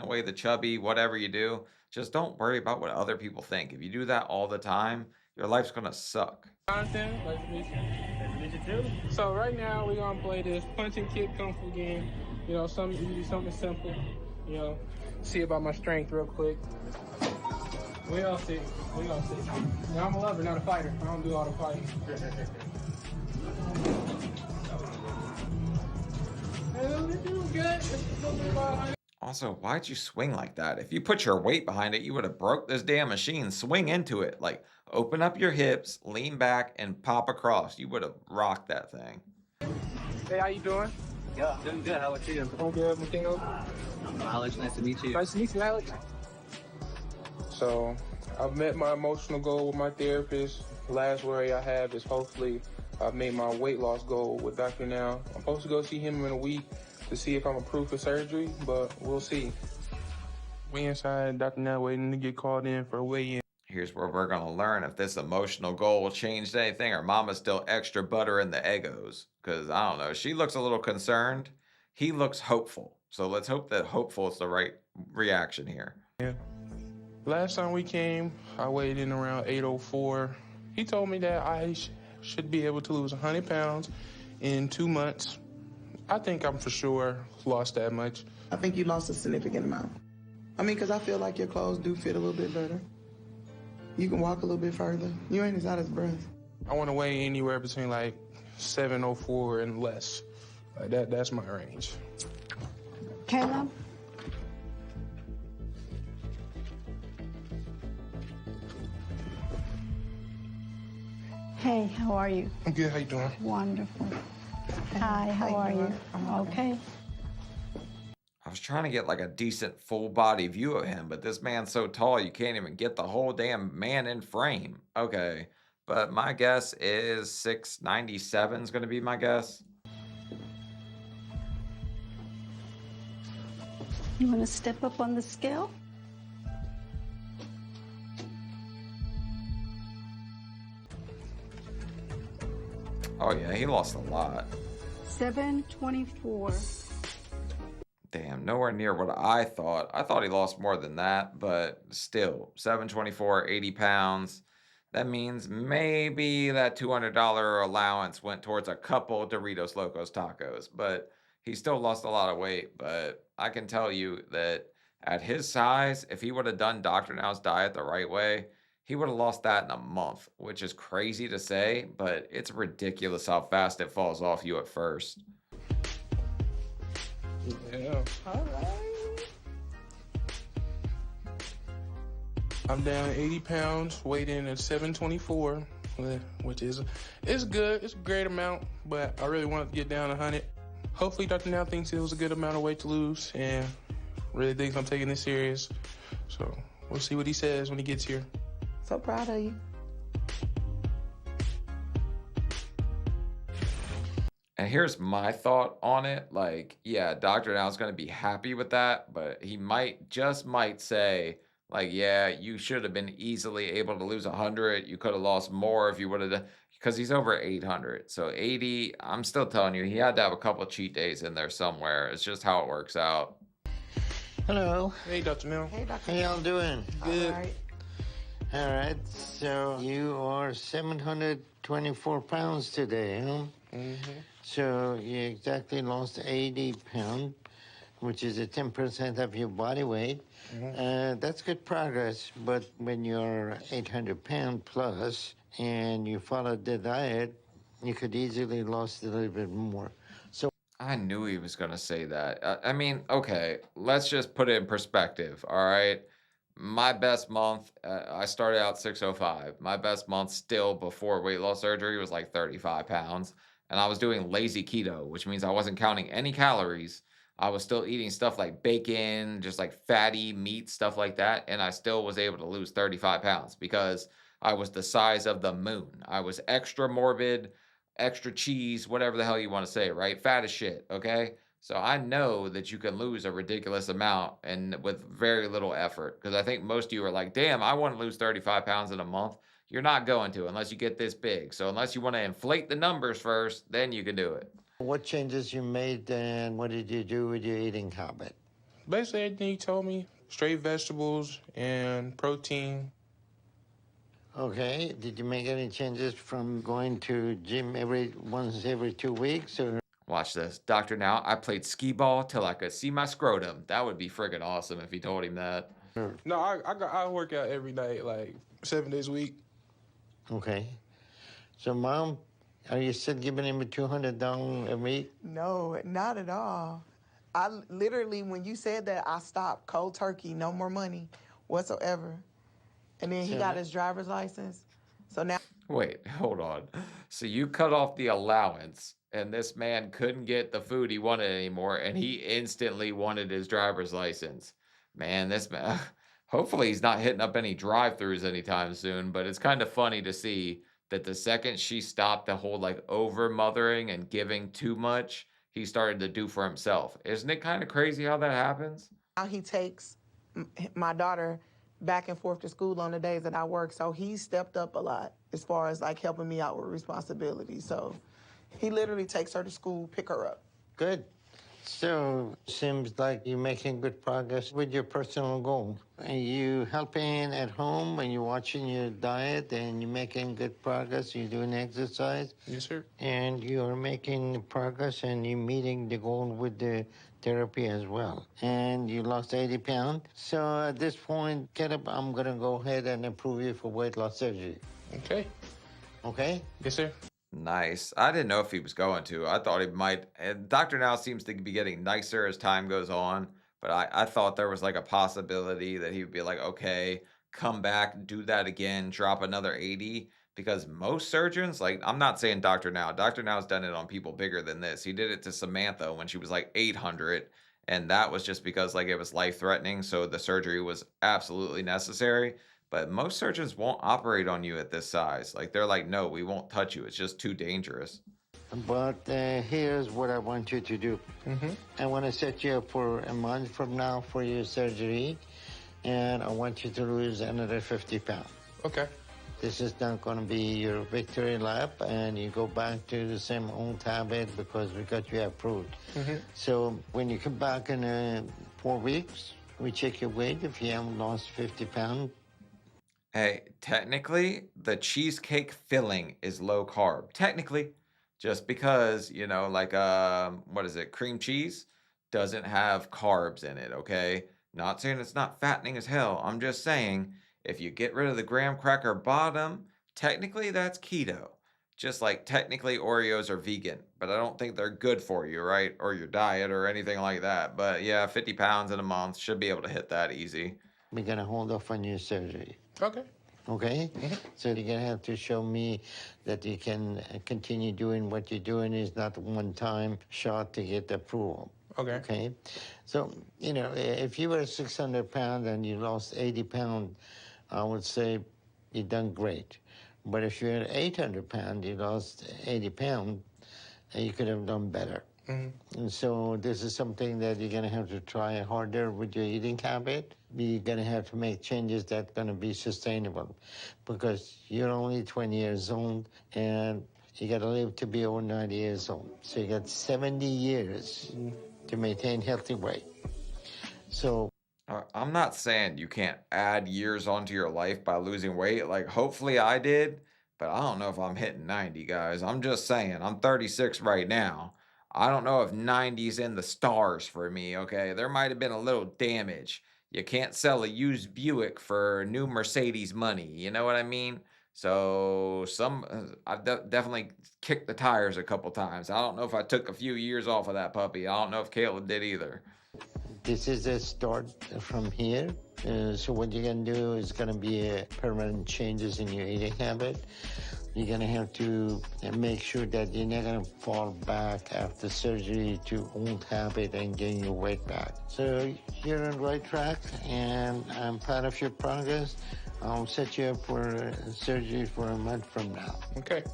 away the chubby, whatever you do. Just don't worry about what other people think. If you do that all the time, your life's going to suck. Content, so right now we're gonna play this punch and kick kung fu game. You know, something simple. You know, see about my strength real quick. We all see. Now, I'm a lover, not a fighter. I don't do all the fighting. Also, why'd you swing like that? If you put your weight behind it, you would have broke this damn machine. Swing into it. Like, open up your hips, lean back, and pop across. You would have rocked that thing. Hey, how you doing? Yeah, doing good. How about you? I'm good. Everything okay? I'm Alex. Nice to meet you. Nice to meet you, Alex. So, I've met my emotional goal with my therapist. Last worry I have is hopefully I've made my weight loss goal with Dr. Now. I'm supposed to go see him in a week to see if I'm approved for surgery, but we'll see. We inside, Dr. Nell waiting to get called in for a weigh-in. Here's where we're going to learn if this emotional goal changed anything or Mama's still extra butter in the Eggos. Because, I don't know, she looks a little concerned. He looks hopeful. So let's hope that hopeful is the right reaction here. Yeah. Last time we came, I weighed in around 804. He told me that I should be able to lose 100 pounds in 2 months. I think I'm for sure lost that much. I think you lost a significant amount. I mean, because I feel like your clothes do fit a little bit better. You can walk a little bit further. You ain't as out of breath. I want to weigh anywhere between like 704 and less. Like that's my range. Caleb? Hey, how are you? I'm good. How you doing? Wonderful. Hi, how are you? Okay. I was trying to get like a decent full body view of him, but this man's so tall you can't even get the whole damn man in frame. Okay, but my guess is 697 is going to be my guess. You want to step up on the scale? Oh yeah, he lost a lot. 724. Damn, nowhere near what I thought. I thought he lost more than that, but still, 724, 80 pounds. That means maybe that $200 allowance went towards a couple Doritos Locos tacos, but he still lost a lot of weight. But I can tell you that at his size, if he would have done Dr. Now's diet the right way, he would have lost that in a month, which is crazy to say, but it's ridiculous how fast it falls off you at first. Yeah. All right. I'm down 80 pounds, weighed in at 724, which is it's good. It's a great amount, but I really want to get down 100. Hopefully, Dr. Now thinks it was a good amount of weight to lose, and really thinks I'm taking this serious. So we'll see what he says when he gets here. So proud of you. And here's my thought on it. Like, yeah, Dr. Now's going to be happy with that, but he just might say, like, yeah, you should have been easily able to lose 100. You could have lost more if you would have done, because he's over 800. So 80, I'm still telling you, he had to have a couple of cheat days in there somewhere. It's just how it works out. Hello. Hey, Dr. Now. Hey, Dr. How y'all doing? Good. All right. All right. So you are 724 pounds today, huh? Mm-hmm. So you exactly lost 80 pounds, which is a 10% of your body weight. Mm-hmm. That's good progress, but when you're 800 pounds plus and you followed the diet, you could easily lost a little bit more. So I knew he was going to say that. I mean, okay, let's just put it in perspective, all right? My best month, I started out 605. My best month still before weight loss surgery was like 35 pounds. And I was doing lazy keto, which means I wasn't counting any calories. I was still eating stuff like bacon, just like fatty meat, stuff like that. And I still was able to lose 35 pounds because I was the size of the moon. I was extra morbid, extra cheese, whatever the hell you want to say, right? Fat as shit, okay? So I know that you can lose a ridiculous amount and with very little effort. Because I think most of you are like, damn, I want to lose 35 pounds in a month. You're not going to unless you get this big. So unless you want to inflate the numbers first, then you can do it. what changes you made and what did you do with your eating habit? Basically, everything he told me, straight vegetables and protein. Okay. Did you make any changes from going to gym once every 2 weeks or? Watch this. Dr. Now, I played skee ball till I could see my scrotum. That would be friggin' awesome if he told him that. No, I work out every night, like 7 days a week. Okay. So, Mom, are you still giving him a $200 a week? No, not at all. I literally, when you said that, I stopped cold turkey, no more money whatsoever. And then he got his driver's license. So now. Wait, hold on. So you cut off the allowance, and this man couldn't get the food he wanted anymore, and he instantly wanted his driver's license. Man, this man, hopefully he's not hitting up any drive-thrus anytime soon, but it's kind of funny to see that the second she stopped the whole like over-mothering and giving too much, he started to do for himself. Isn't it kind of crazy how that happens? Now he takes my daughter back and forth to school on the days that I work. So he stepped up a lot as far as like helping me out with responsibilities. So he literally takes her to school, pick her up. Good. So, seems like you're making good progress with your personal goal. Are you helping at home and you're watching your diet and you're making good progress? You're doing exercise? Yes, sir. And you're making progress and you're meeting the goal with the therapy as well. And you lost 80 pounds. So at this point, Caleb, I'm going to go ahead and approve you for weight loss surgery. Okay. Okay? Yes, sir. Nice. I didn't know if he was going to. I thought he might. And Dr. Now seems to be getting nicer as time goes on. But I thought there was like a possibility that he would be like, okay, come back, do that again, drop another 80. Because most surgeons, like, I'm not saying Dr. Now. Dr. Now's done it on people bigger than this. He did it to Samantha when she was like 800. And that was just because like it was life threatening. So the surgery was absolutely necessary. But most surgeons won't operate on you at this size. Like, they're like, no, we won't touch you. It's just too dangerous. But here's what I want you to do. I want to set you up for a month from now for your surgery, and I want you to lose another 50 pounds. Okay. This is not going to be your victory lap, and you go back to the same old habit because we got you approved. So when you come back in 4 weeks, we check your weight. If you haven't lost 50 pounds, Hey, technically, the cheesecake filling is low carb. Technically, just because, you know, like what is it? Cream cheese doesn't have carbs in it, okay? Not saying it's not fattening as hell. I'm just saying if you get rid of the graham cracker bottom, technically that's keto. Just like technically Oreos are vegan, but I don't think they're good for you, right? Or your diet or anything like that. But yeah, 50 pounds in a month should be able to hit that easy. we're going to hold off on your surgery. Okay. Okay? So you're going to have to show me that you can continue doing what you're doing is not one-time shot to get approval. Okay. Okay? So, you know, if you were 600 pounds and you lost 80 pounds, I would say you've done great. But if you're 800 pounds, you lost 80 pounds, you could have done better. And so this is something that you're going to have to try harder with your eating habit. You're going to have to make changes that are going to be sustainable because you're only 20 years old and you got to live to be over 90 years old. So you got 70 years to maintain healthy weight. So I'm not saying you can't add years onto your life by losing weight. Like, hopefully I did, but I don't know if I'm hitting 90, guys. I'm just saying, I'm 36 right now. I don't know if 90's in the stars for me, okay? There might have been a little damage. You can't sell a used Buick for new Mercedes money, you know what I mean? So I've definitely kicked the tires a couple times. I don't know if I took a few years off of that puppy. I don't know if Caleb did either. this is a start from here. So what you're going to do is going to be permanent changes in your eating habit. You're going to have to make sure that you're not going to fall back after surgery to old habit and gain your weight back. So you're on the right track, and I'm proud of your progress. I'll set you up for surgery for a month from now. Okay.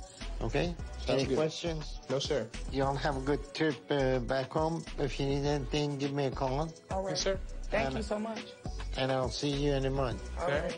Okay? Sounds Any good. questions? No, sir. Y'all have a good trip back home. If you need anything, give me a call. All right. Yes, sir. Thank you so much. And I'll see you in a month. All right.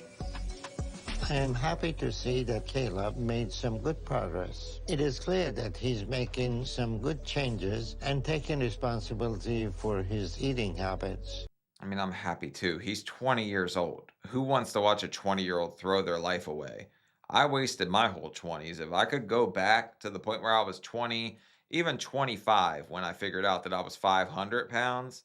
I am happy to see that Caleb made some good progress. It is clear that he's making some good changes and taking responsibility for his eating habits. I mean, I'm happy too. He's 20 years old. Who wants to watch a 20-year-old throw their life away? I wasted my whole 20s. If I could go back to the point where I was 20, even 25, when I figured out that I was 500 pounds,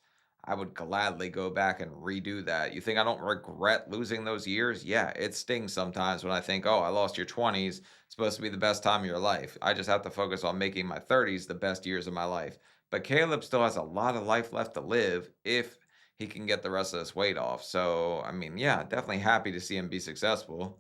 I would gladly go back and redo that. You think I don't regret losing those years? Yeah, it stings sometimes when I think, oh, I lost your 20s. It's supposed to be the best time of your life. I just have to focus on making my 30s the best years of my life. But Caleb still has a lot of life left to live if he can get the rest of this weight off. So, I mean, yeah, definitely happy to see him be successful.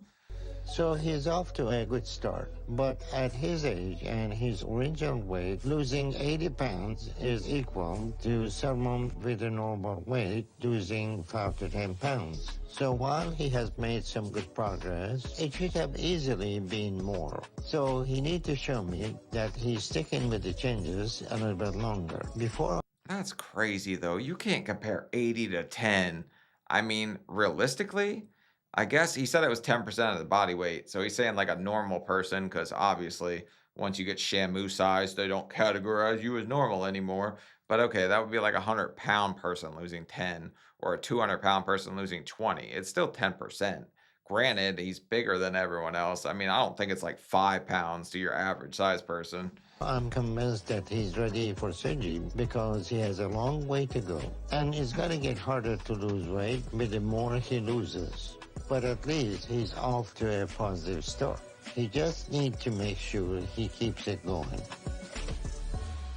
So he's off to a good start. But at his age and his original weight, losing 80 pounds is equal to someone with a normal weight losing 5 to 10 pounds. So while he has made some good progress, it should have easily been more. So he needs to show me that he's sticking with the changes a little bit longer. Before. That's crazy, though. You can't compare 80 to 10. I mean, realistically, I guess he said it was 10% of the body weight. So he's saying like a normal person, because obviously once you get Shamu size, they don't categorize you as normal anymore. But okay, that would be like a 100-pound person losing 10 or a 200-pound person losing 20. It's still 10%. Granted, he's bigger than everyone else. I mean, I don't think it's like 5 pounds to your average size person. I'm convinced that he's ready for surgery because he has a long way to go. And it's going to get harder to lose weight with the more he loses. But at least he's off to a positive start. He just needs to make sure he keeps it going.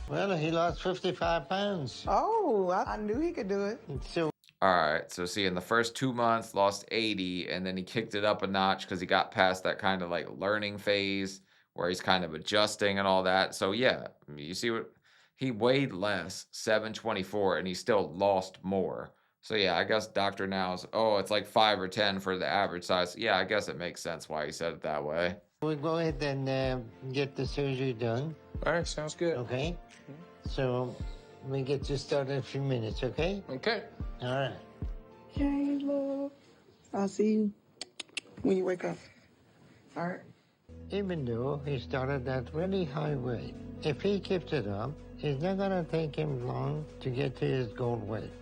Well, he lost 55 pounds. Oh, I knew he could do it. So. All right, so see, in the first 2 months, lost 80, and then he kicked it up a notch because he got past that kind of like learning phase where he's kind of adjusting and all that. So yeah, you see what he weighed less, 724, and he still lost more. So yeah, I guess Dr. Now's, oh, it's like 5 or 10 for the average size. Yeah, I guess it makes sense why he said it that way. We'll go ahead and get the surgery done. All right, sounds good. Okay. So we get you started in a few minutes, okay? Okay. All right. Okay, love. I'll see you when you wake up. All right. Even though he started at really high weight, if he keeps it up, it's not going to take him long to get to his goal weight.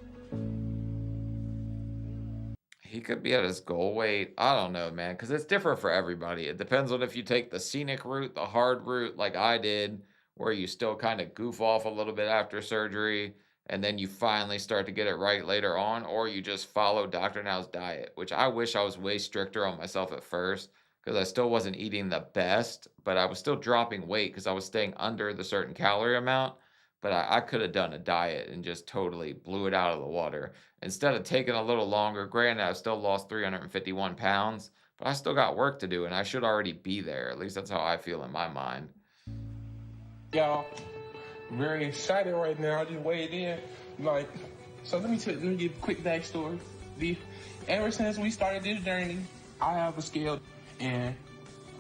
He could be at his goal weight. I don't know, man, because it's different for everybody. It depends on if you take the scenic route, the hard route, like I did, where you still kind of goof off a little bit after surgery, and then you finally start to get it right later on, or you just follow Dr. Now's diet, which I wish I was way stricter on myself at first, because I still wasn't eating the best, but I was still dropping weight because I was staying under the certain calorie amount. But I could have done a diet and just totally blew it out of the water. Instead of taking a little longer, granted, I've still lost 351 pounds, but I still got work to do, and I should already be there. At least that's how I feel in my mind. Y'all, very excited right now. I just weighed in. Like, so let me give a quick backstory. Ever since we started this journey, I have a scale, and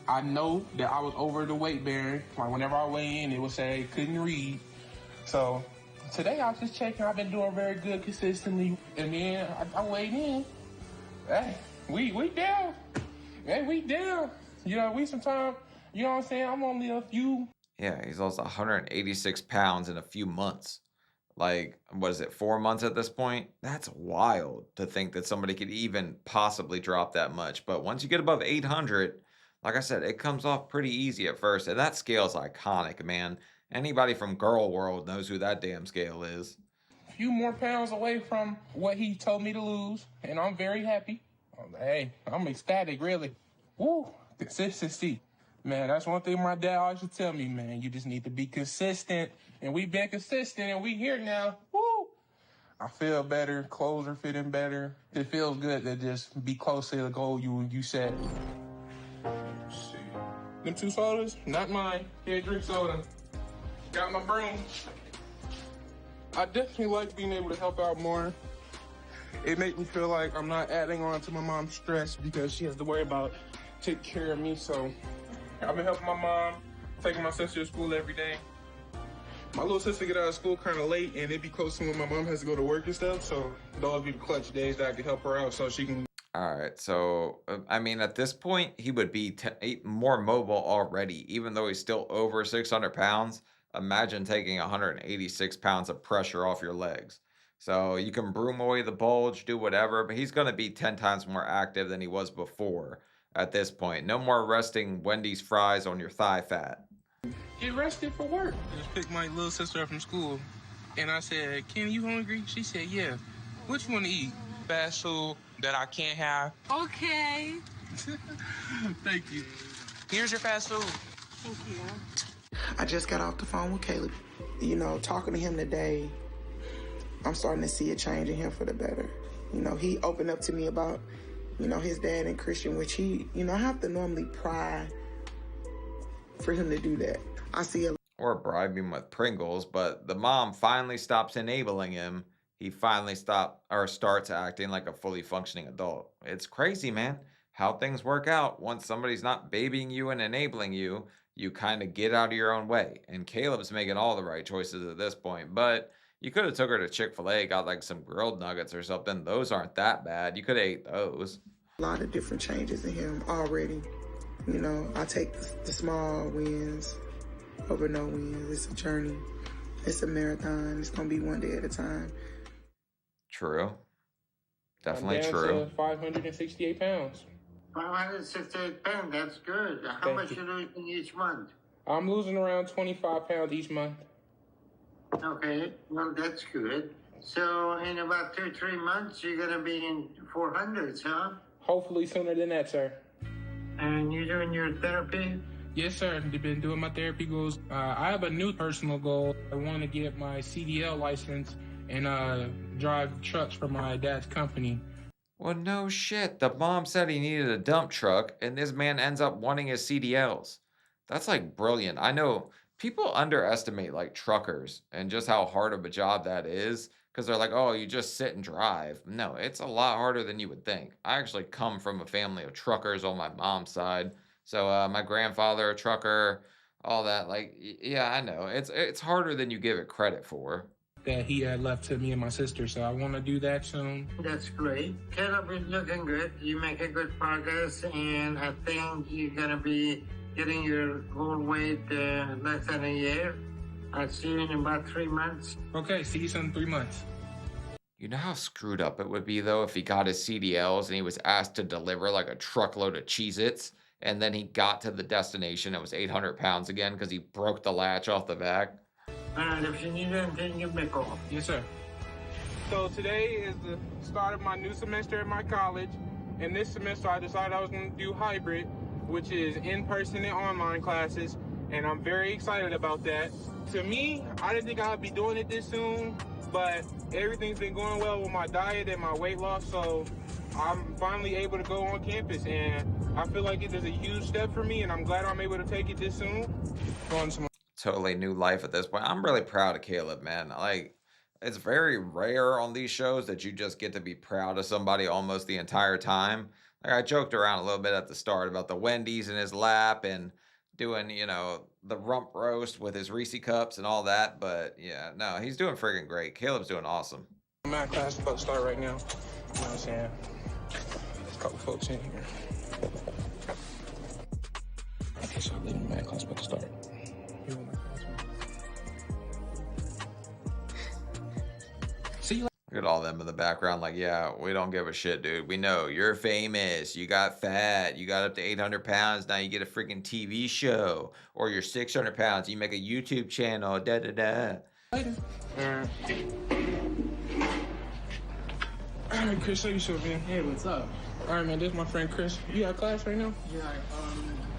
I know that I was over the weight bearing. Like, whenever I weigh in, it would say couldn't read. So today I was just checking. I've been doing very good consistently, and then I weighed in. Hey, we down. Hey, we down. You know, we sometimes, you know what I'm saying? I'm only a few. Yeah, he's lost 186 pounds in a few months. Like, what is it, 4 months at this point? That's wild to think that somebody could even possibly drop that much. But once you get above 800, like I said, it comes off pretty easy at first. And that scale is iconic, man. Anybody from Girl World knows who that damn scale is. A few more pounds away from what he told me to lose, and I'm very happy. Hey, I'm ecstatic, really. Woo, consistency. Man, that's one thing my dad always would tell me, man. You just need to be consistent, and we've been consistent, and we here now. Woo! I feel better, clothes are fitting better. It feels good to just be close to the goal you set. Let's see. Them 2 sodas? Not mine. Here, drink soda. Got my broom. I definitely like being able to help out more. It makes me feel like I'm not adding on to my mom's stress because she has to worry about taking care of me. So I've been helping my mom, taking my sister to school every day. My little sister get out of school kind of late, and it'd be close to when my mom has to go to work and stuff. So those be the clutch days that I can help her out so she can. All right, so, I mean, at this point, he would be more mobile already, even though he's still over 600 pounds. Imagine taking 186 pounds of pressure off your legs. So you can broom away the bulge, do whatever, but he's going to be 10 times more active than he was before at this point. No more resting Wendy's fries on your thigh fat. Get rested for work. I just picked my little sister up from school, and I said, Ken, you hungry? She said, yeah. What you want to eat? Fast food that I can't have. Okay. Thank you. Here's your fast food. Thank you. I just got off the phone with Caleb. You know, talking to him today, I'm starting to see a change in him for the better. You know, he opened up to me about his dad in Christian, which he, I have to normally pry for him to do that. I see a Or bribe him with Pringles, but the mom finally stops enabling him. He finally starts acting like a fully functioning adult. It's crazy, man, how things work out. Once somebody's not babying you and enabling you, you kind of get out of your own way. And Caleb's making all the right choices at this point. But you could have took her to Chick-fil-A, got like some grilled nuggets or something. Those aren't that bad. You could have ate those. lot of different changes in him already. I take the small wins over no wins. It's a journey. It's a marathon. It's going to be one day at a time. True. Definitely I'm down true. to 568 pounds. 568 pounds, that's good. How much you losing each month? I'm losing around 25 pounds each month. Okay, well, that's good. So in about 2-3 months, you're going to be in 400s, huh? Hopefully sooner than that, sir. And you're doing your therapy? Yes, sir. I've been doing my therapy goals. I have a new personal goal. I want to get my CDL license and drive trucks for my dad's company. Well, no shit. The mom said he needed a dump truck, and this man ends up wanting his CDLs. That's like brilliant. I know people underestimate like truckers and just how hard of a job that is because they're like, oh, you just sit and drive. No, it's a lot harder than you would think. I actually come from a family of truckers on my mom's side. So my grandfather, a trucker, all that. Like, yeah, I know. It's harder than you give it credit for. That he had left to me and my sister, so I want to do that soon. That's great. Caleb is looking good. You make a good progress, and I think you're going to be getting your goal weight less than a year. I'll see you in about 3 months. Okay, see you soon in 3 months. You know how screwed up it would be, though, if he got his CDLs and he was asked to deliver like a truckload of Cheez-Its, and then he got to the destination, it was 800 pounds again because he broke the latch off the back. And if you need anything, give me a call. Yes, sir. So today is the start of my new semester at my college. And this semester I decided I was going to do hybrid, which is in-person and online classes. And I'm very excited about that. To me, I didn't think I would be doing it this soon, but everything's been going well with my diet and my weight loss. So I'm finally able to go on campus, and I feel like it is a huge step for me, and I'm glad I'm able to take it this soon. Going to my Totally new life at this point. I'm really proud of Caleb, man. Like, it's very rare on these shows that you just get to be proud of somebody almost the entire time. Like, I joked around a little bit at the start about the Wendy's in his lap and doing, the rump roast with his Reese cups and all that. But yeah, no, he's doing freaking great. Caleb's doing awesome. math class is about to start right now. You know what I'm saying? There's a couple folks in here. Okay, so I leave math class about to start. See you. Look at all them in the background like, yeah, we don't give a shit, dude. We know you're famous. You got fat. You got up to 800 pounds. Now you get a freaking TV show. Or you're 600 pounds. You make a YouTube channel. Da-da-da. Later. All right, Chris, show yourself, man. Hey, what's up? All right, man, this is my friend Chris. You got class right now? Yeah,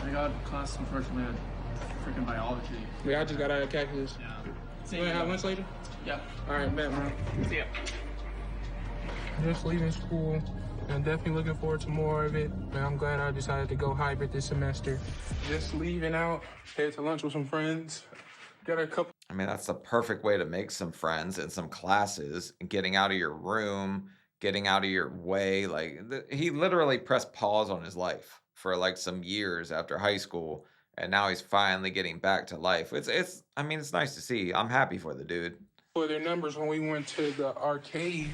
I got class, unfortunately, at freaking biology. Yeah, I just got out of calculus. Yeah. You want to have lunch later? Yeah. All right, bet, man. See ya. Just leaving school. I'm definitely looking forward to more of it. And I'm glad I decided to go hybrid this semester. Just leaving out, head to lunch with some friends. Got a couple. I mean, that's the perfect way to make some friends and some classes, and getting out of your room, getting out of your way. Like, he literally pressed pause on his life for like some years after high school, and now he's finally getting back to life. I mean, it's nice to see. I'm happy for the dude. For their numbers when we went to the arcade.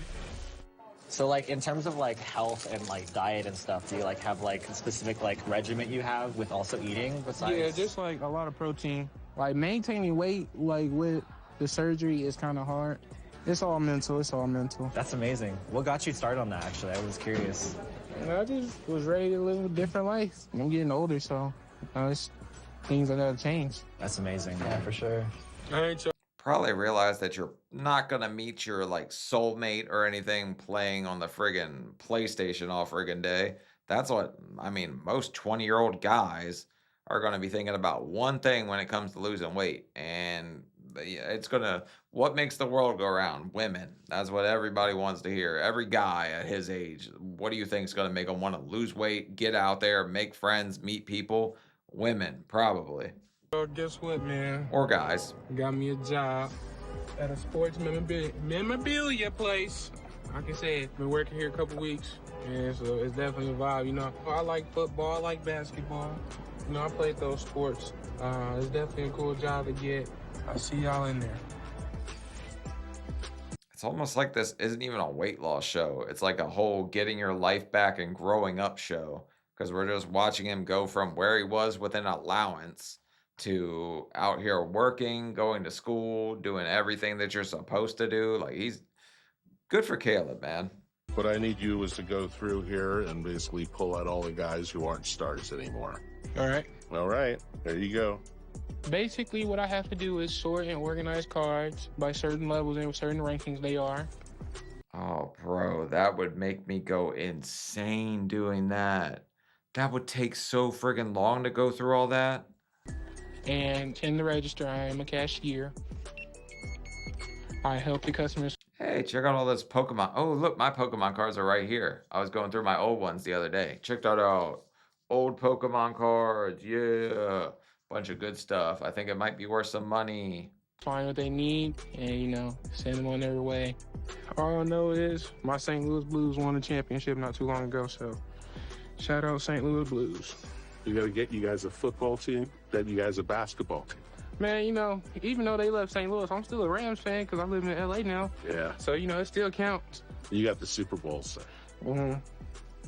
So like in terms of like health and like diet and stuff, do you like have like a specific like regimen you have with also eating besides? Yeah, just like a lot of protein. Like maintaining weight like with the surgery is kind of hard. It's all mental. It's all mental. That's amazing. What got you started on that? Actually, I was curious. I just was ready to live a different life. I'm getting older, so it's things that gotta change. That's amazing. Yeah, for sure. All right, so Probably realize that you're not gonna meet your like soulmate or anything playing on the friggin' PlayStation all friggin' day. That's what, I mean, most 20-year-old guys are gonna be thinking about one thing when it comes to losing weight, and But yeah, it's gonna, what makes the world go round? Women. That's what everybody wants to hear. Every guy at his age. What do you think is gonna make him want to lose weight, get out there, make friends, meet people? Women, probably. So guess what, man? Or guys. Got me a job at a sports memorabilia place. Like I said, been working here a couple weeks, and so it's definitely a vibe. You know, I like football, I like basketball. You know, I played those sports. It's definitely a cool job to get. I see y'all in there. It's almost like this isn't even a weight loss show. It's like a whole getting your life back and growing up show. Because we're just watching him go from where he was with an allowance to out here working, going to school, doing everything that you're supposed to do. Like, he's good for Caleb, man. What I need you is to go through here and basically pull out all the guys who aren't stars anymore. All right. All right. There you go. Basically, what I have to do is sort and organize cards by certain levels and certain rankings they are. Oh, bro, that would make me go insane doing that. That would take so friggin' long to go through all that. And in the register, I am a cashier. I help the customers. Hey, check out all this Pokemon. Oh, look, my Pokemon cards are right here. I was going through my old ones the other day. Check that out. Old Pokemon cards, yeah. Bunch of good stuff. I think it might be worth some money. Find what they need and, you know, send them on their way. All I know is my St. Louis Blues won the championship not too long ago, so shout out St. Louis Blues. You got to get you guys a football team, then you guys a basketball team. Man, you know, even though they left St. Louis, I'm still a Rams fan because I live in LA now. Yeah. So, you know, it still counts. You got the Super Bowl, so.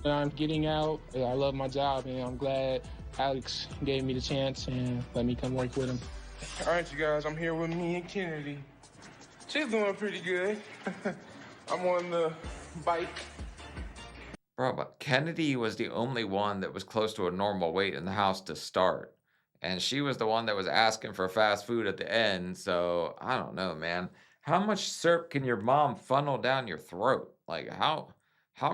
I'm getting out. I love my job, and I'm glad Alex gave me the chance and let me come work with him. All right, you guys, I'm here with me and Kennedy. She's doing pretty good. I'm on the bike. Bro, but Kennedy was the only one that was close to a normal weight in the house to start. And she was the one that was asking for fast food at the end. So, I don't know, man. How much syrup can your mom funnel down your throat? Like, how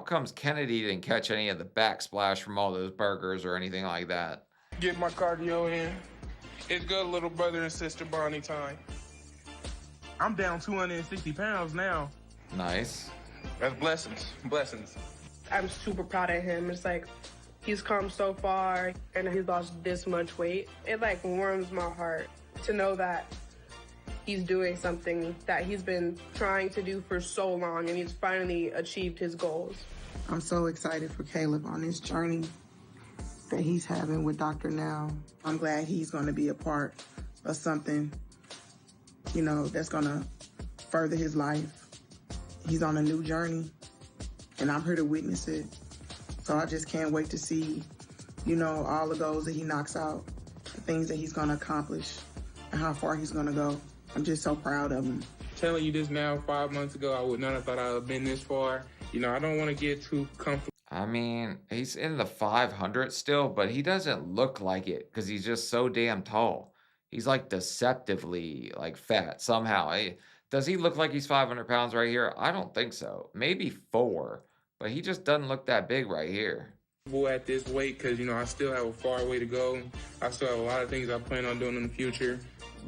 comes Kennedy didn't catch any of the backsplash from all those burgers or anything like that? Get my cardio in. It's good little brother and sister bonding time. I'm down 260 pounds now. Nice. That's blessings. Blessings. I'm super proud of him. It's like he's come so far and he's lost this much weight. It like warms my heart to know that he's doing something that he's been trying to do for so long and he's finally achieved his goals. I'm so excited for Caleb on this journey that he's having with Dr. Now. I'm glad he's going to be a part of something, you know, that's going to further his life. He's on a new journey, and I'm here to witness it. So I just can't wait to see, you know, all the goals that he knocks out, the things that he's going to accomplish, and how far he's going to go. I'm just so proud of him. Telling you this now 5 months ago, I would not have thought I would have been this far. You know, I don't want to get too comfortable. I mean, he's in the 500 still, but he doesn't look like it because he's just so damn tall. He's like deceptively like fat somehow. Does he look like he's 500 pounds right here? I don't think so. Maybe 4, but he just doesn't look that big right here. At this weight because, you know, I still have a far way to go. I still have a lot of things I plan on doing in the future.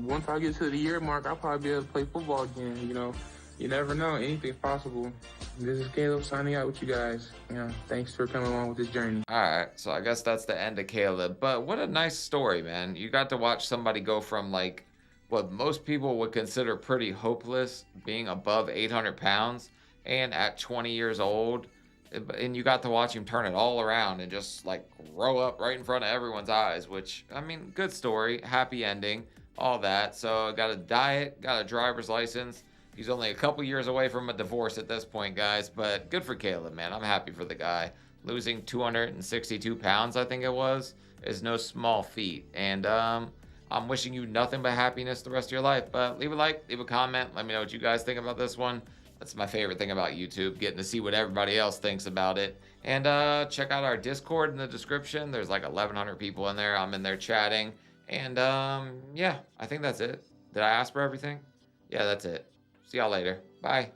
Once I get to the year mark, I'll probably be able to play football again, you know. You never know. Anything's possible. This is Caleb signing out with you guys. You know, thanks for coming along with this journey. All right, so I guess that's the end of Caleb. But what a nice story, man. You got to watch somebody go from, like, what most people would consider pretty hopeless, being above 800 pounds, and at 20 years old, and you got to watch him turn it all around and just, like, grow up right in front of everyone's eyes, which, I mean, good story, happy ending, all that. So got a diet, got a driver's license. He's only a couple years away from a divorce at this point, guys, but good for Caleb, man. I'm happy for the guy. Losing 262 pounds, I think it was, is no small feat. And I'm wishing you nothing but happiness the rest of your life. But leave a like, leave a comment. Let me know what you guys think about this one. That's my favorite thing about YouTube, getting to see what everybody else thinks about it. And check out our Discord in the description. There's like 1,100 people in there. I'm in there chatting. And yeah, I think that's it. Did I ask for everything? Yeah, that's it. See y'all later. Bye.